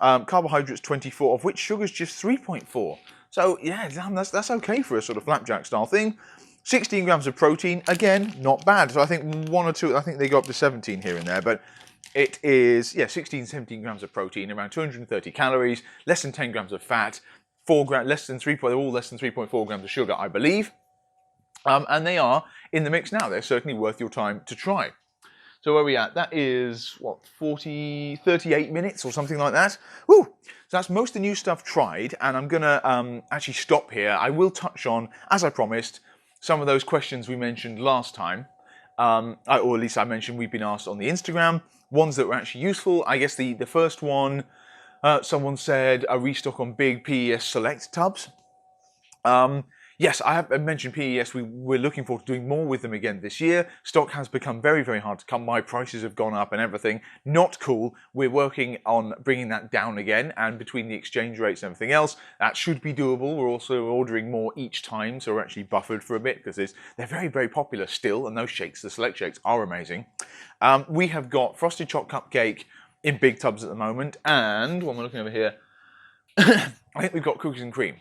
Carbohydrates 24, of which sugar's just 3.4. So yeah, damn, that's okay for a sort of flapjack style thing. 16 grams of protein, again, not bad. So I think one or two, I think they go up to 17 here and there, but it is, yeah, 16, 17 grams of protein, around 230 calories, less than 10 grams of fat, 4 grams, less than 3, they're all less than 3.4 grams of sugar, I believe. And they are in the mix now. They're certainly worth your time to try. So where are we at? That is, what, 38 minutes or something like that? Woo! So that's most of the new stuff tried, and I'm going to actually stop here. I will touch on, as I promised, some of those questions we mentioned last time, or at least I mentioned we've been asked on the Instagram, ones that were actually useful. I guess the first one, someone said a restock on big PES Select tubs. Yes, I have mentioned PES. We're looking forward to doing more with them again this year. Stock has become very, very hard to come by. Prices have gone up and everything. Not cool. We're working on bringing that down again, and between the exchange rates and everything else, that should be doable. We're also ordering more each time, so we're actually buffered for a bit because they're very, very popular still, and those shakes, the select shakes, are amazing. We have got frosted chocolate cupcake in big tubs at the moment, and when we're looking over here, I think we've got cookies and cream.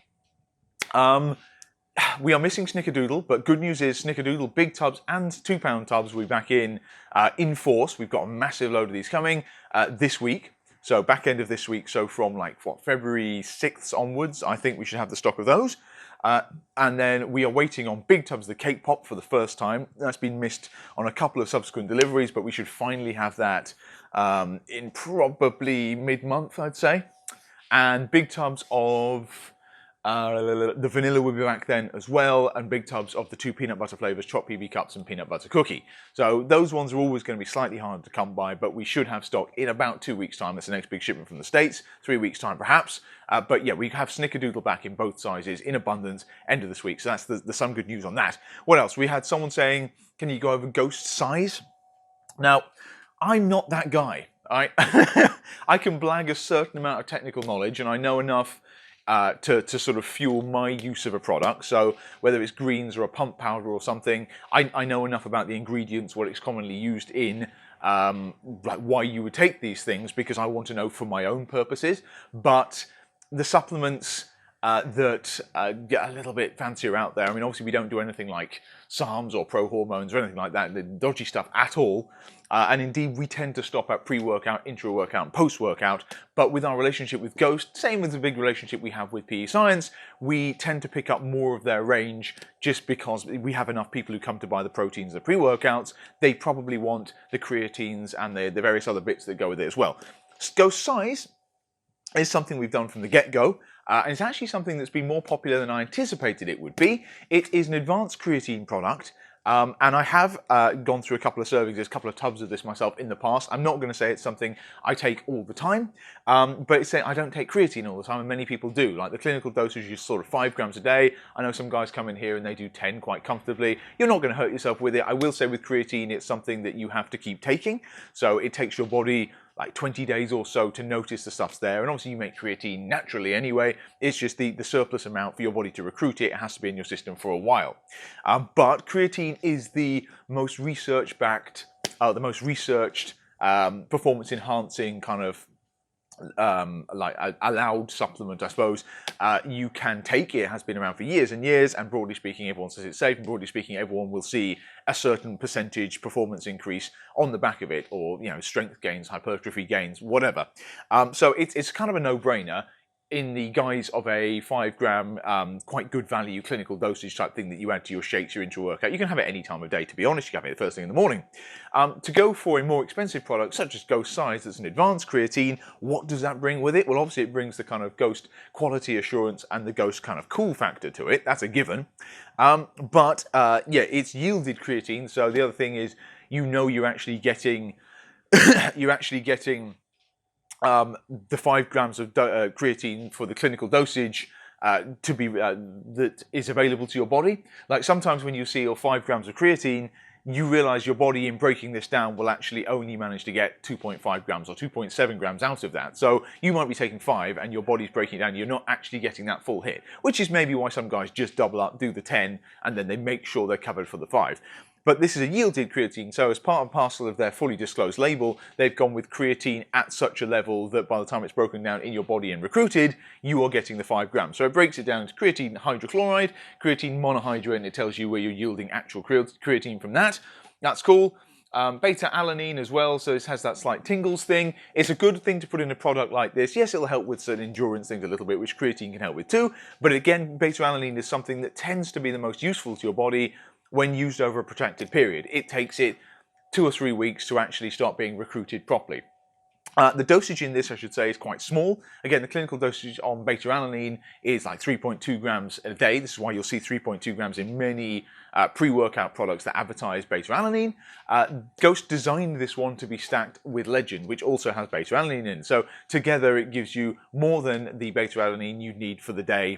We are missing Snickerdoodle, but good news is Snickerdoodle big tubs and £2 tubs will be back in force. We've got a massive load of these coming this week, so back end of this week. So from like February 6th onwards, I think we should have the stock of those. And then we are waiting on big tubs of the cake pop for the first time. That's been missed on a couple of subsequent deliveries, but we should finally have that in probably mid-month, I'd say. And big tubs of the vanilla will be back then as well, and big tubs of the 2 peanut butter flavors, chopped PB cups and peanut butter cookie. So those ones are always going to be slightly harder to come by, but we should have stock in about 2 weeks' time. That's the next big shipment from the States, 3 weeks' time perhaps. But yeah, we have Snickerdoodle back in both sizes in abundance end of this week. So that's the some good news on that. What else? We had someone saying, can you go over ghost size? Now, I'm not that guy. I can blag a certain amount of technical knowledge, and I know enough to sort of fuel my use of a product. So whether it's greens or a pump powder or something, I know enough about the ingredients, what it's commonly used in, like why you would take these things, because I want to know for my own purposes. But the supplements that get a little bit fancier out there, I mean, obviously we don't do anything like SARMs or pro hormones or anything like that, the dodgy stuff at all. And indeed, we tend to stop at pre-workout, intra-workout, and post-workout. But with our relationship with Ghost, same with the big relationship we have with PEScience, we tend to pick up more of their range just because we have enough people who come to buy the proteins, the pre-workouts. They probably want the creatines and the various other bits that go with it as well. Ghost size is something we've done from the get-go. And it's actually something that's been more popular than I anticipated it would be. It is an advanced creatine product. And I have gone through a couple of servings, there's a couple of tubs of this myself in the past. I'm not going to say it's something I take all the time, but it's saying I don't take creatine all the time, and many people do. Like the clinical dosage is sort of 5 grams a day. I know some guys come in here and they do 10 quite comfortably. You're not going to hurt yourself with it. I will say with creatine, it's something that you have to keep taking. So it takes your body like 20 days or so to notice the stuff's there. And obviously you make creatine naturally anyway. It's just the surplus amount for your body to recruit it. It has to be in your system for a while. But creatine is the most research-backed, the most researched performance-enhancing kind of like allowed supplement, I suppose, you can take. It has been around for years and years, and broadly speaking, everyone says it's safe, and broadly speaking, everyone will see a certain percentage performance increase on the back of it, or, you know, strength gains, hypertrophy gains, whatever. So it's kind of a no-brainer in the guise of a 5 gram, quite good value clinical dosage type thing that you add to your shakes, your intra-workout. You can have it any time of day, to be honest. You can have it the first thing in the morning. To go for a more expensive product, such as Ghost Size, that's an advanced creatine, what does that bring with it? Well, obviously it brings the kind of Ghost quality assurance and the Ghost kind of cool factor to it. That's a given. But yeah, it's yielded creatine. So the other thing is, you know, you're actually getting, the 5 grams of creatine for the clinical dosage to be that is available to your body. Like sometimes when you see your 5 grams of creatine, you realize your body in breaking this down will actually only manage to get 2.5 grams or 2.7 grams out of that. So you might be taking 5 and your body's breaking it down. You're not actually getting that full hit, which is maybe why some guys just double up, do the 10, and then they make sure they're covered for the 5. But this is a yielded creatine, so as part and parcel of their fully disclosed label, they've gone with creatine at such a level that by the time it's broken down in your body and recruited, you are getting the 5 grams. So it breaks it down into creatine hydrochloride, creatine monohydrate, and it tells you where you're yielding actual creatine from that. That's cool. Beta-alanine as well, so this has that slight tingles thing. It's a good thing to put in a product like this. Yes, it'll help with certain endurance things a little bit, which creatine can help with too, but again, beta-alanine is something that tends to be the most useful to your body when used over a protracted period. It takes it 2 or 3 weeks to actually start being recruited properly. The dosage in this, I should say, is quite small. Again, the clinical dosage on beta-alanine is like 3.2 grams a day. This is why you'll see 3.2 grams in many pre-workout products that advertise beta-alanine. Ghost designed this one to be stacked with Legend, which also has beta-alanine in. So together it gives you more than the beta-alanine you need for the day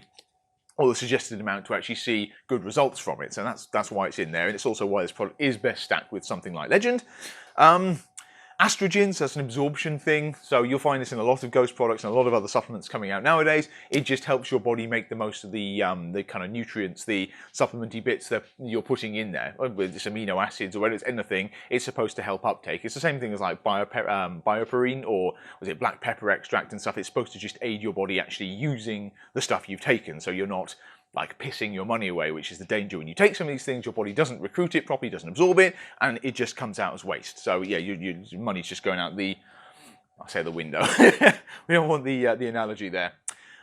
or the suggested amount to actually see good results from it. So that's why it's in there, and it's also why this product is best stacked with something like Legend. Estrogens, that's an absorption thing, so you'll find this in a lot of Ghost products and a lot of other supplements coming out nowadays. It just helps your body make the most of the kind of nutrients, the supplementy bits that you're putting in there. Whether it's amino acids or whether it's anything, it's supposed to help uptake. It's the same thing as like bioperine, or was it black pepper extract and stuff. It's supposed to just aid your body actually using the stuff you've taken, so you're not like pissing your money away, which is the danger. When you take some of these things, your body doesn't recruit it properly, doesn't absorb it, and it just comes out as waste. So yeah, your money's just going out the, I say the window. We don't want the analogy there.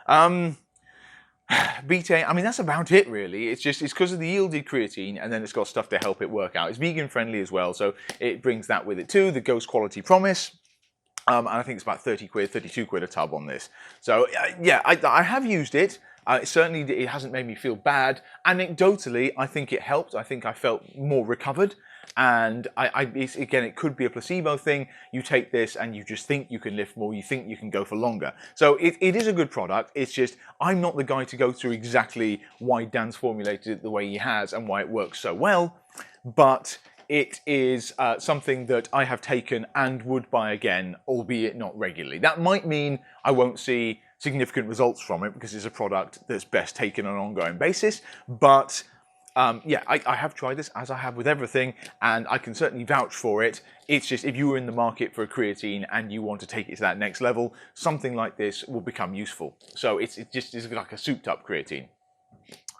Betaine, I mean, that's about it really. It's because of the yielded creatine, and then it's got stuff to help it work out. It's vegan friendly as well, so it brings that with it too. The Ghost Quality Promise. And I think it's about 30 quid, 32 quid a tub on this. So yeah, I have used it. Certainly, it hasn't made me feel bad. Anecdotally, I think it helped. I think I felt more recovered. And again, it could be a placebo thing. You take this and you just think you can lift more. You think you can go for longer. So it is a good product. It's just, I'm not the guy to go through exactly why Dan's formulated it the way he has and why it works so well. But it is something that I have taken and would buy again, albeit not regularly. That might mean I won't see significant results from it because it's a product that's best taken on an ongoing basis. But yeah, I have tried this, as I have with everything, and I can certainly vouch for it. It's just, if you were in the market for a creatine and you want to take it to that next level, something like this will become useful. So it's like a souped up creatine.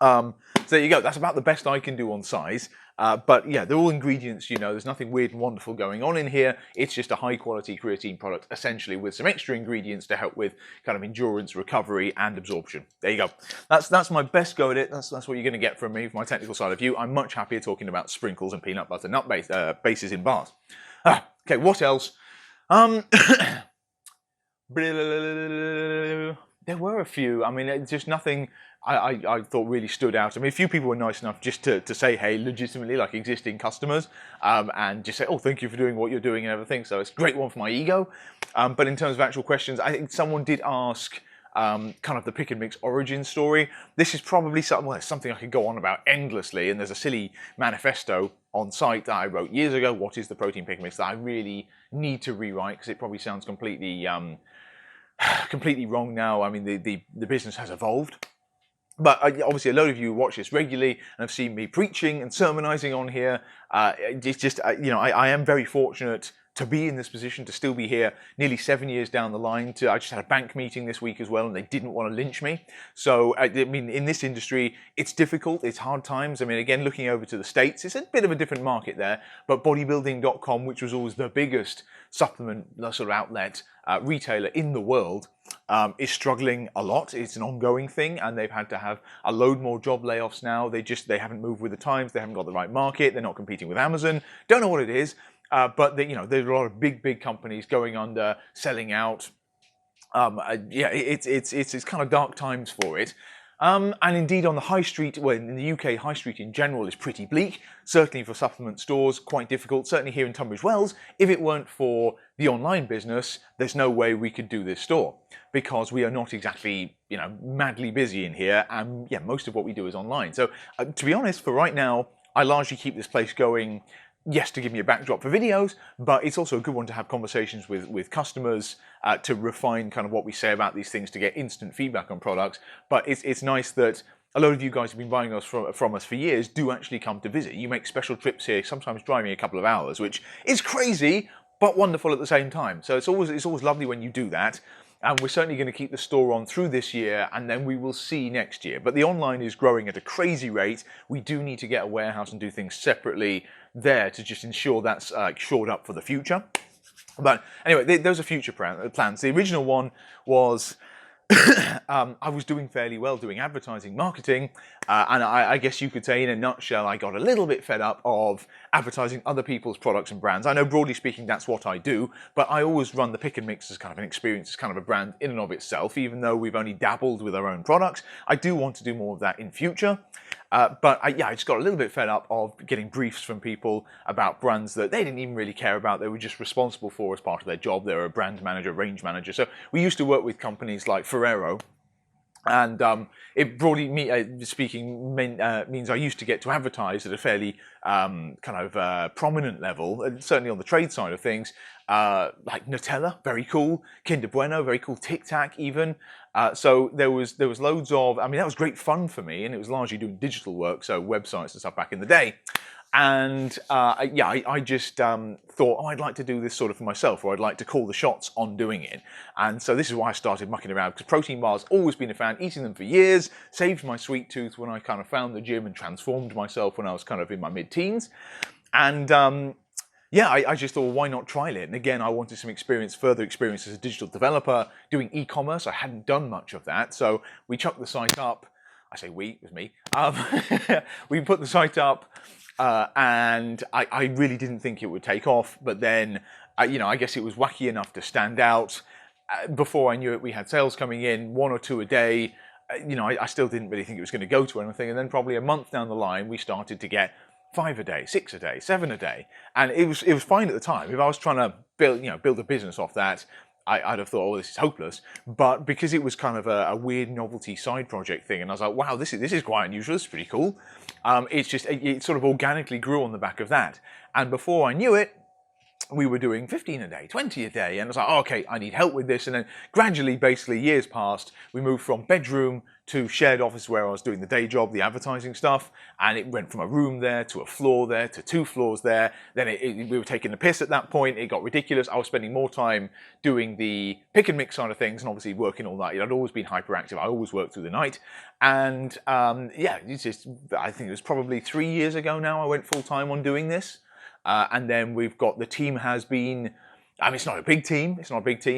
So there you go. That's about the best I can do on size. But yeah, they're all ingredients, you know, there's nothing weird and wonderful going on in here. It's just a high quality creatine product, essentially, with some extra ingredients to help with kind of endurance, recovery, and absorption. There you go. That's my best go at it. That's what you're going to get from me, from my technical side of view. I'm much happier talking about sprinkles and peanut butter nut bases in bars. Okay, what else? There were a few. I mean, it's just nothing I thought really stood out. I mean, a few people were nice enough just to say, hey, legitimately, like existing customers, and just say, oh, thank you for doing what you're doing and everything. So it's a great one for my ego. But in terms of actual questions, I think someone did ask kind of the Pick&Mix Origin Story. This is probably something I could go on about endlessly, and there's a silly manifesto on site that I wrote years ago, what is the protein Pick&Mix, that I really need to rewrite because it probably sounds completely completely wrong now. I mean, the business has evolved. But obviously, a load of you watch this regularly and have seen me preaching and sermonizing on here. It's just, you know, I am very fortunate to be in this position, to still be here nearly 7 years down the line. I just had a bank meeting this week as well, and they didn't want to lynch me. So, I mean, in this industry, it's difficult, it's hard times. I mean, again, looking over to the States, it's a bit of a different market there, but bodybuilding.com, which was always the biggest supplement sort of outlet, retailer in the world, is struggling a lot. It's an ongoing thing, and they've had to have a load more job layoffs now. They haven't moved with the times. They haven't got the right market. They're not competing with Amazon. Don't know what it is, but you know, there's a lot of big companies going under, selling out. Yeah, it's kind of dark times for it. And indeed on the high street, well, in the UK, high street in general is pretty bleak, certainly for supplement stores, quite difficult, certainly here in Tunbridge Wells. If it weren't for the online business, there's no way we could do this store, because we are not exactly, you know, madly busy in here, and yeah, most of what we do is online. So to be honest, for right now, I largely keep this place going, yes, to give me a backdrop for videos, but it's also a good one to have conversations with customers, to refine kind of what we say about these things, to get instant feedback on products. But it's nice that a lot of you guys have been buying us from us for years do actually come to visit. You make special trips here, sometimes driving a couple of hours, which is crazy, but wonderful at the same time. So it's always lovely when you do that. And we're certainly going to keep the store on through this year, and then we will see next year. But the online is growing at a crazy rate. We do need to get a warehouse and do things separately there to just ensure that's shored up for the future. But anyway, those are future plans. The original one was I was doing fairly well doing advertising, marketing, and I guess you could say in a nutshell, I got a little bit fed up of advertising other people's products and brands. I know broadly speaking that's what I do, but I always run the Pick&Mix as kind of an experience, as kind of a brand in and of itself, even though we've only dabbled with our own products. I do want to do more of that in future. But I just got a little bit fed up of getting briefs from people about brands that they didn't even really care about. They were just responsible for as part of their job. They were a brand manager, range manager. So we used to work with companies like Ferrero, And it broadly speaking means I used to get to advertise at a fairly kind of prominent level, certainly on the trade side of things, like Nutella, very cool, Kinder Bueno, very cool, Tic Tac even. So there was loads of, I mean, that was great fun for me, and it was largely doing digital work, so websites and stuff back in the day. And yeah, I just thought, oh, I'd like to do this sort of for myself, or I'd like to call the shots on doing it. And so this is why I started mucking around, because protein bars, always been a fan, eating them for years, saved my sweet tooth when I kind of found the gym and transformed myself when I was kind of in my mid-teens. And yeah, I just thought, well, why not try it? And again, I wanted some experience, further experience as a digital developer, doing e-commerce. I hadn't done much of that. So we chucked the site up. I say we, it was me. We put the site up. And I really didn't think it would take off, but then, you know, I guess it was wacky enough to stand out. Before I knew it, we had sales coming in, 1 or 2 a day. You know, I still didn't really think it was going to go to anything. And then probably a month down the line, we started to get 5 a day, 6 a day, 7 a day. And it was fine at the time. If I was trying to build a business off that, I'd have thought, oh, this is hopeless. But because it was kind of a weird novelty side project thing, and I was like, wow, this is quite unusual. This is pretty cool. It's just, it sort of organically grew on the back of that. And before I knew it, we were doing 15 a day, 20 a day. And I was like, oh, okay, I need help with this. And then gradually, basically, years passed. We moved from bedroom to shared office where I was doing the day job, the advertising stuff. And it went from a room there to a floor there to 2 floors there. Then we were taking the piss at that point. It got ridiculous. I was spending more time doing the pick and mix side of things and obviously working all night. I'd always been hyperactive. I always worked through the night. And yeah, it's just, I think it was probably 3 years ago now I went full time on doing this. And then we've got, the team has been, I mean, it's not a big team,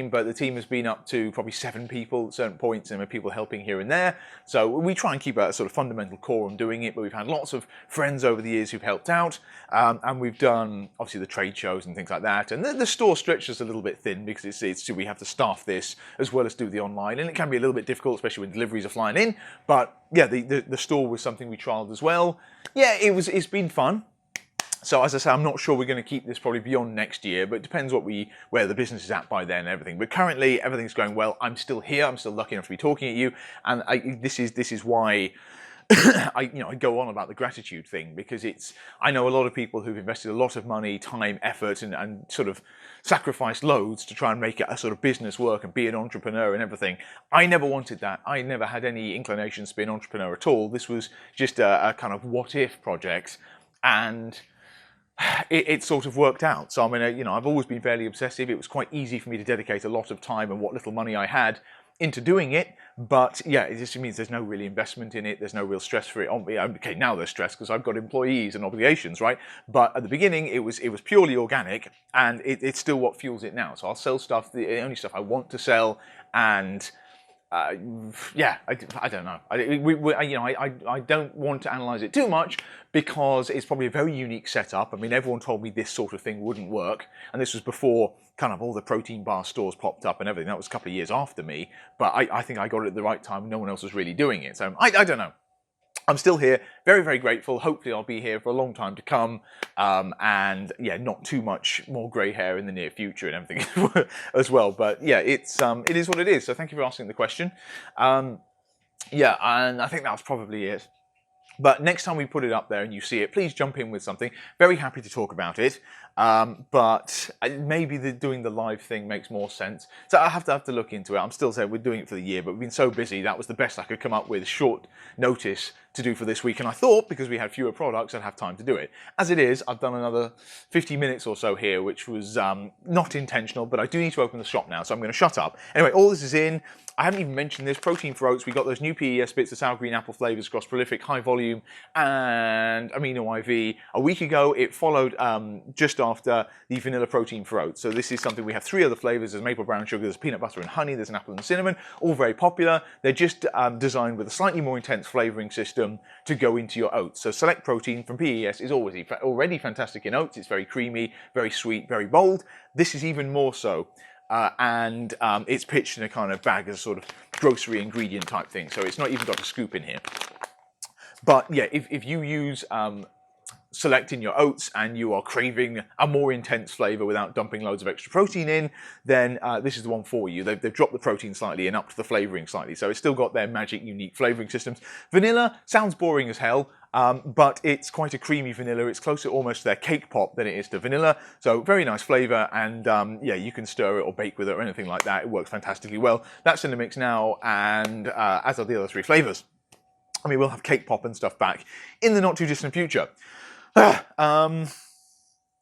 but the team has been up to probably 7 people at certain points, and there are people helping here and there. So we try and keep a sort of fundamental core on doing it, but we've had lots of friends over the years who've helped out, and we've done, obviously, the trade shows and things like that. And the store stretches a little bit thin because we have to staff this as well as do the online, and it can be a little bit difficult, especially when deliveries are flying in. But yeah, the store was something we trialed as well. Yeah, it's been fun. So as I say, I'm not sure we're going to keep this probably beyond next year, but it depends where the business is at by then and everything. But currently, everything's going well. I'm still here. I'm still lucky enough to be talking at you, and this is why I go on about the gratitude thing, because I know a lot of people who've invested a lot of money, time, effort, and sort of sacrificed loads to try and make it a sort of business work and be an entrepreneur and everything. I never wanted that. I never had any inclinations to be an entrepreneur at all. This was just a kind of what-if project, and it sort of worked out. So I mean, I've always been fairly obsessive. It was quite easy for me to dedicate a lot of time and what little money I had into doing it. But yeah, it just means there's no real investment in it. There's no real stress for it on me. Okay, now there's stress because I've got employees and obligations, right? But at the beginning, it was purely organic, and it's still what fuels it now. So I'll sell stuff, the only stuff I want to sell, and yeah, I don't know. I don't want to analyze it too much because it's probably a very unique setup. I mean, everyone told me this sort of thing wouldn't work, and this was before kind of all the protein bar stores popped up and everything. That was a couple of years after me, but I think I got it at the right time. No one else was really doing it, so I don't know. I'm still here, very, very grateful. Hopefully I'll be here for a long time to come. And yeah, not too much more grey hair in the near future and everything as well. But yeah, it is what it is. So thank you for asking the question. Yeah, and I think that's probably it. But next time we put it up there and you see it, please jump in with something. Very happy to talk about it. But maybe doing the live thing makes more sense. So I have to look into it. I'm still saying we're doing it for the year, but we've been so busy. That was the best I could come up with, short notice to do for this week. And I thought, because we had fewer products, I'd have time to do it. As it is, I've done another 50 minutes or so here, which was not intentional, but I do need to open the shop now, so I'm going to shut up. Anyway, all this is in. I haven't even mentioned this, protein for oats. We got those new PES bits, the sour green apple flavors across prolific, high volume, and amino IV. A week ago, it followed just after the vanilla protein for oats. So this is something, we have 3 other flavors. There's maple brown sugar, there's peanut butter and honey, there's an apple and cinnamon, all very popular. They're just designed with a slightly more intense flavoring system to go into your oats. So select protein from PES is already fantastic in oats. It's very creamy, very sweet, very bold. This is even more so. And it's pitched in a kind of bag as a sort of grocery ingredient type thing. So it's not even got a scoop in here. But yeah, if you use selecting your oats and you are craving a more intense flavour without dumping loads of extra protein in, then this is the one for you. They've dropped the protein slightly and upped the flavouring slightly, so it's still got their magic, unique flavouring systems. Vanilla sounds boring as hell, but it's quite a creamy vanilla. It's closer almost to their cake pop than it is to vanilla, so very nice flavour, and yeah, you can stir it or bake with it or anything like that. It works fantastically well. That's in the mix now, and as are the other 3 flavours. I mean, we'll have cake pop and stuff back in the not too distant future. What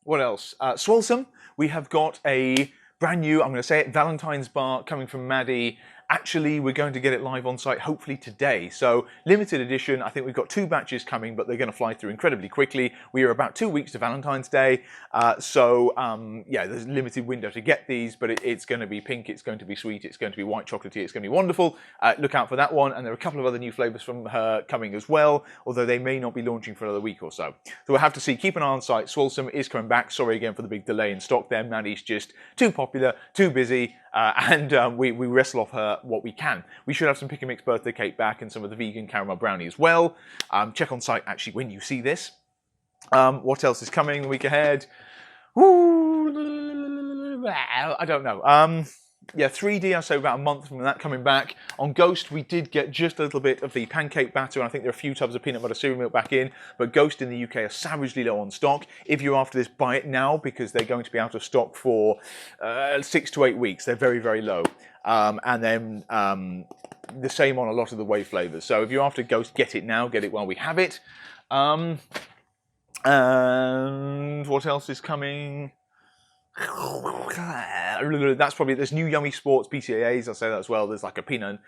else? Swolesome. We have got a brand new, I'm going to say it, Valentine's bar coming from Maddie. Actually, we're going to get it live on site hopefully today. So limited edition. I think we've got 2 batches coming, but they're going to fly through incredibly quickly. We are about 2 weeks to Valentine's Day. Yeah, there's a limited window to get these, but it's going to be pink, it's going to be sweet, it's going to be white chocolatey, it's going to be wonderful. Look out for that one. And there are a couple of other new flavors from her coming as well, although they may not be launching for another week or so. So we'll have to see. Keep an eye on site. Swolesome is coming back. Sorry again for the big delay in stock there. Maddie's just too popular, too busy, and we wrestle off her what we can. We should have some Pick&Mix birthday cake back and some of the vegan caramel brownie as well. Check on site actually when you see this. What else is coming the week ahead? Ooh, I don't know. Yeah, 3D, I'd say about a month from that coming back. On Ghost, we did get just a little bit of the pancake batter, and I think there are a few tubs of peanut butter cereal milk back in, but Ghost in the UK are savagely low on stock. If you're after this, buy it now, because they're going to be out of stock for 6 to 8 weeks. They're very, very low. And then the same on a lot of the whey flavours. So if you're after Ghost, get it now, get it while we have it. And what else is coming? That's probably, there's new Yummy Sports PCAAs, I'll say that as well. There's like a pina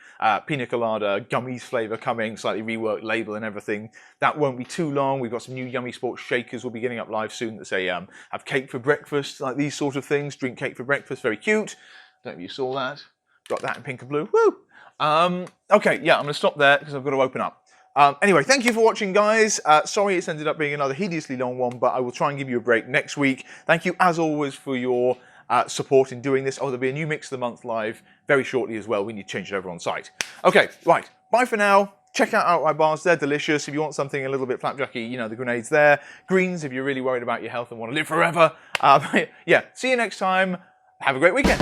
colada gummies flavour coming, slightly reworked label and everything. That won't be too long. We've got some new Yummy Sports shakers we'll be getting up live soon that say have cake for breakfast, like these sort of things. Drink cake for breakfast, very cute. Don't know if you saw that. Got that in pink and blue. Woo! Okay, yeah, I'm going to stop there because I've got to open up. Anyway, thank you for watching, guys. Sorry it's ended up being another hideously long one, but I will try and give you a break next week. Thank you, as always, for your support in doing this. Oh, there'll be a new Mix of the Month live very shortly as well. We need to change it over on site. Okay, right. Bye for now. Check out Outright Bars. They're delicious. If you want something a little bit flapjacky, you know, the grenade's there. Greens, if you're really worried about your health and want to live forever. Yeah, see you next time. Have a great weekend.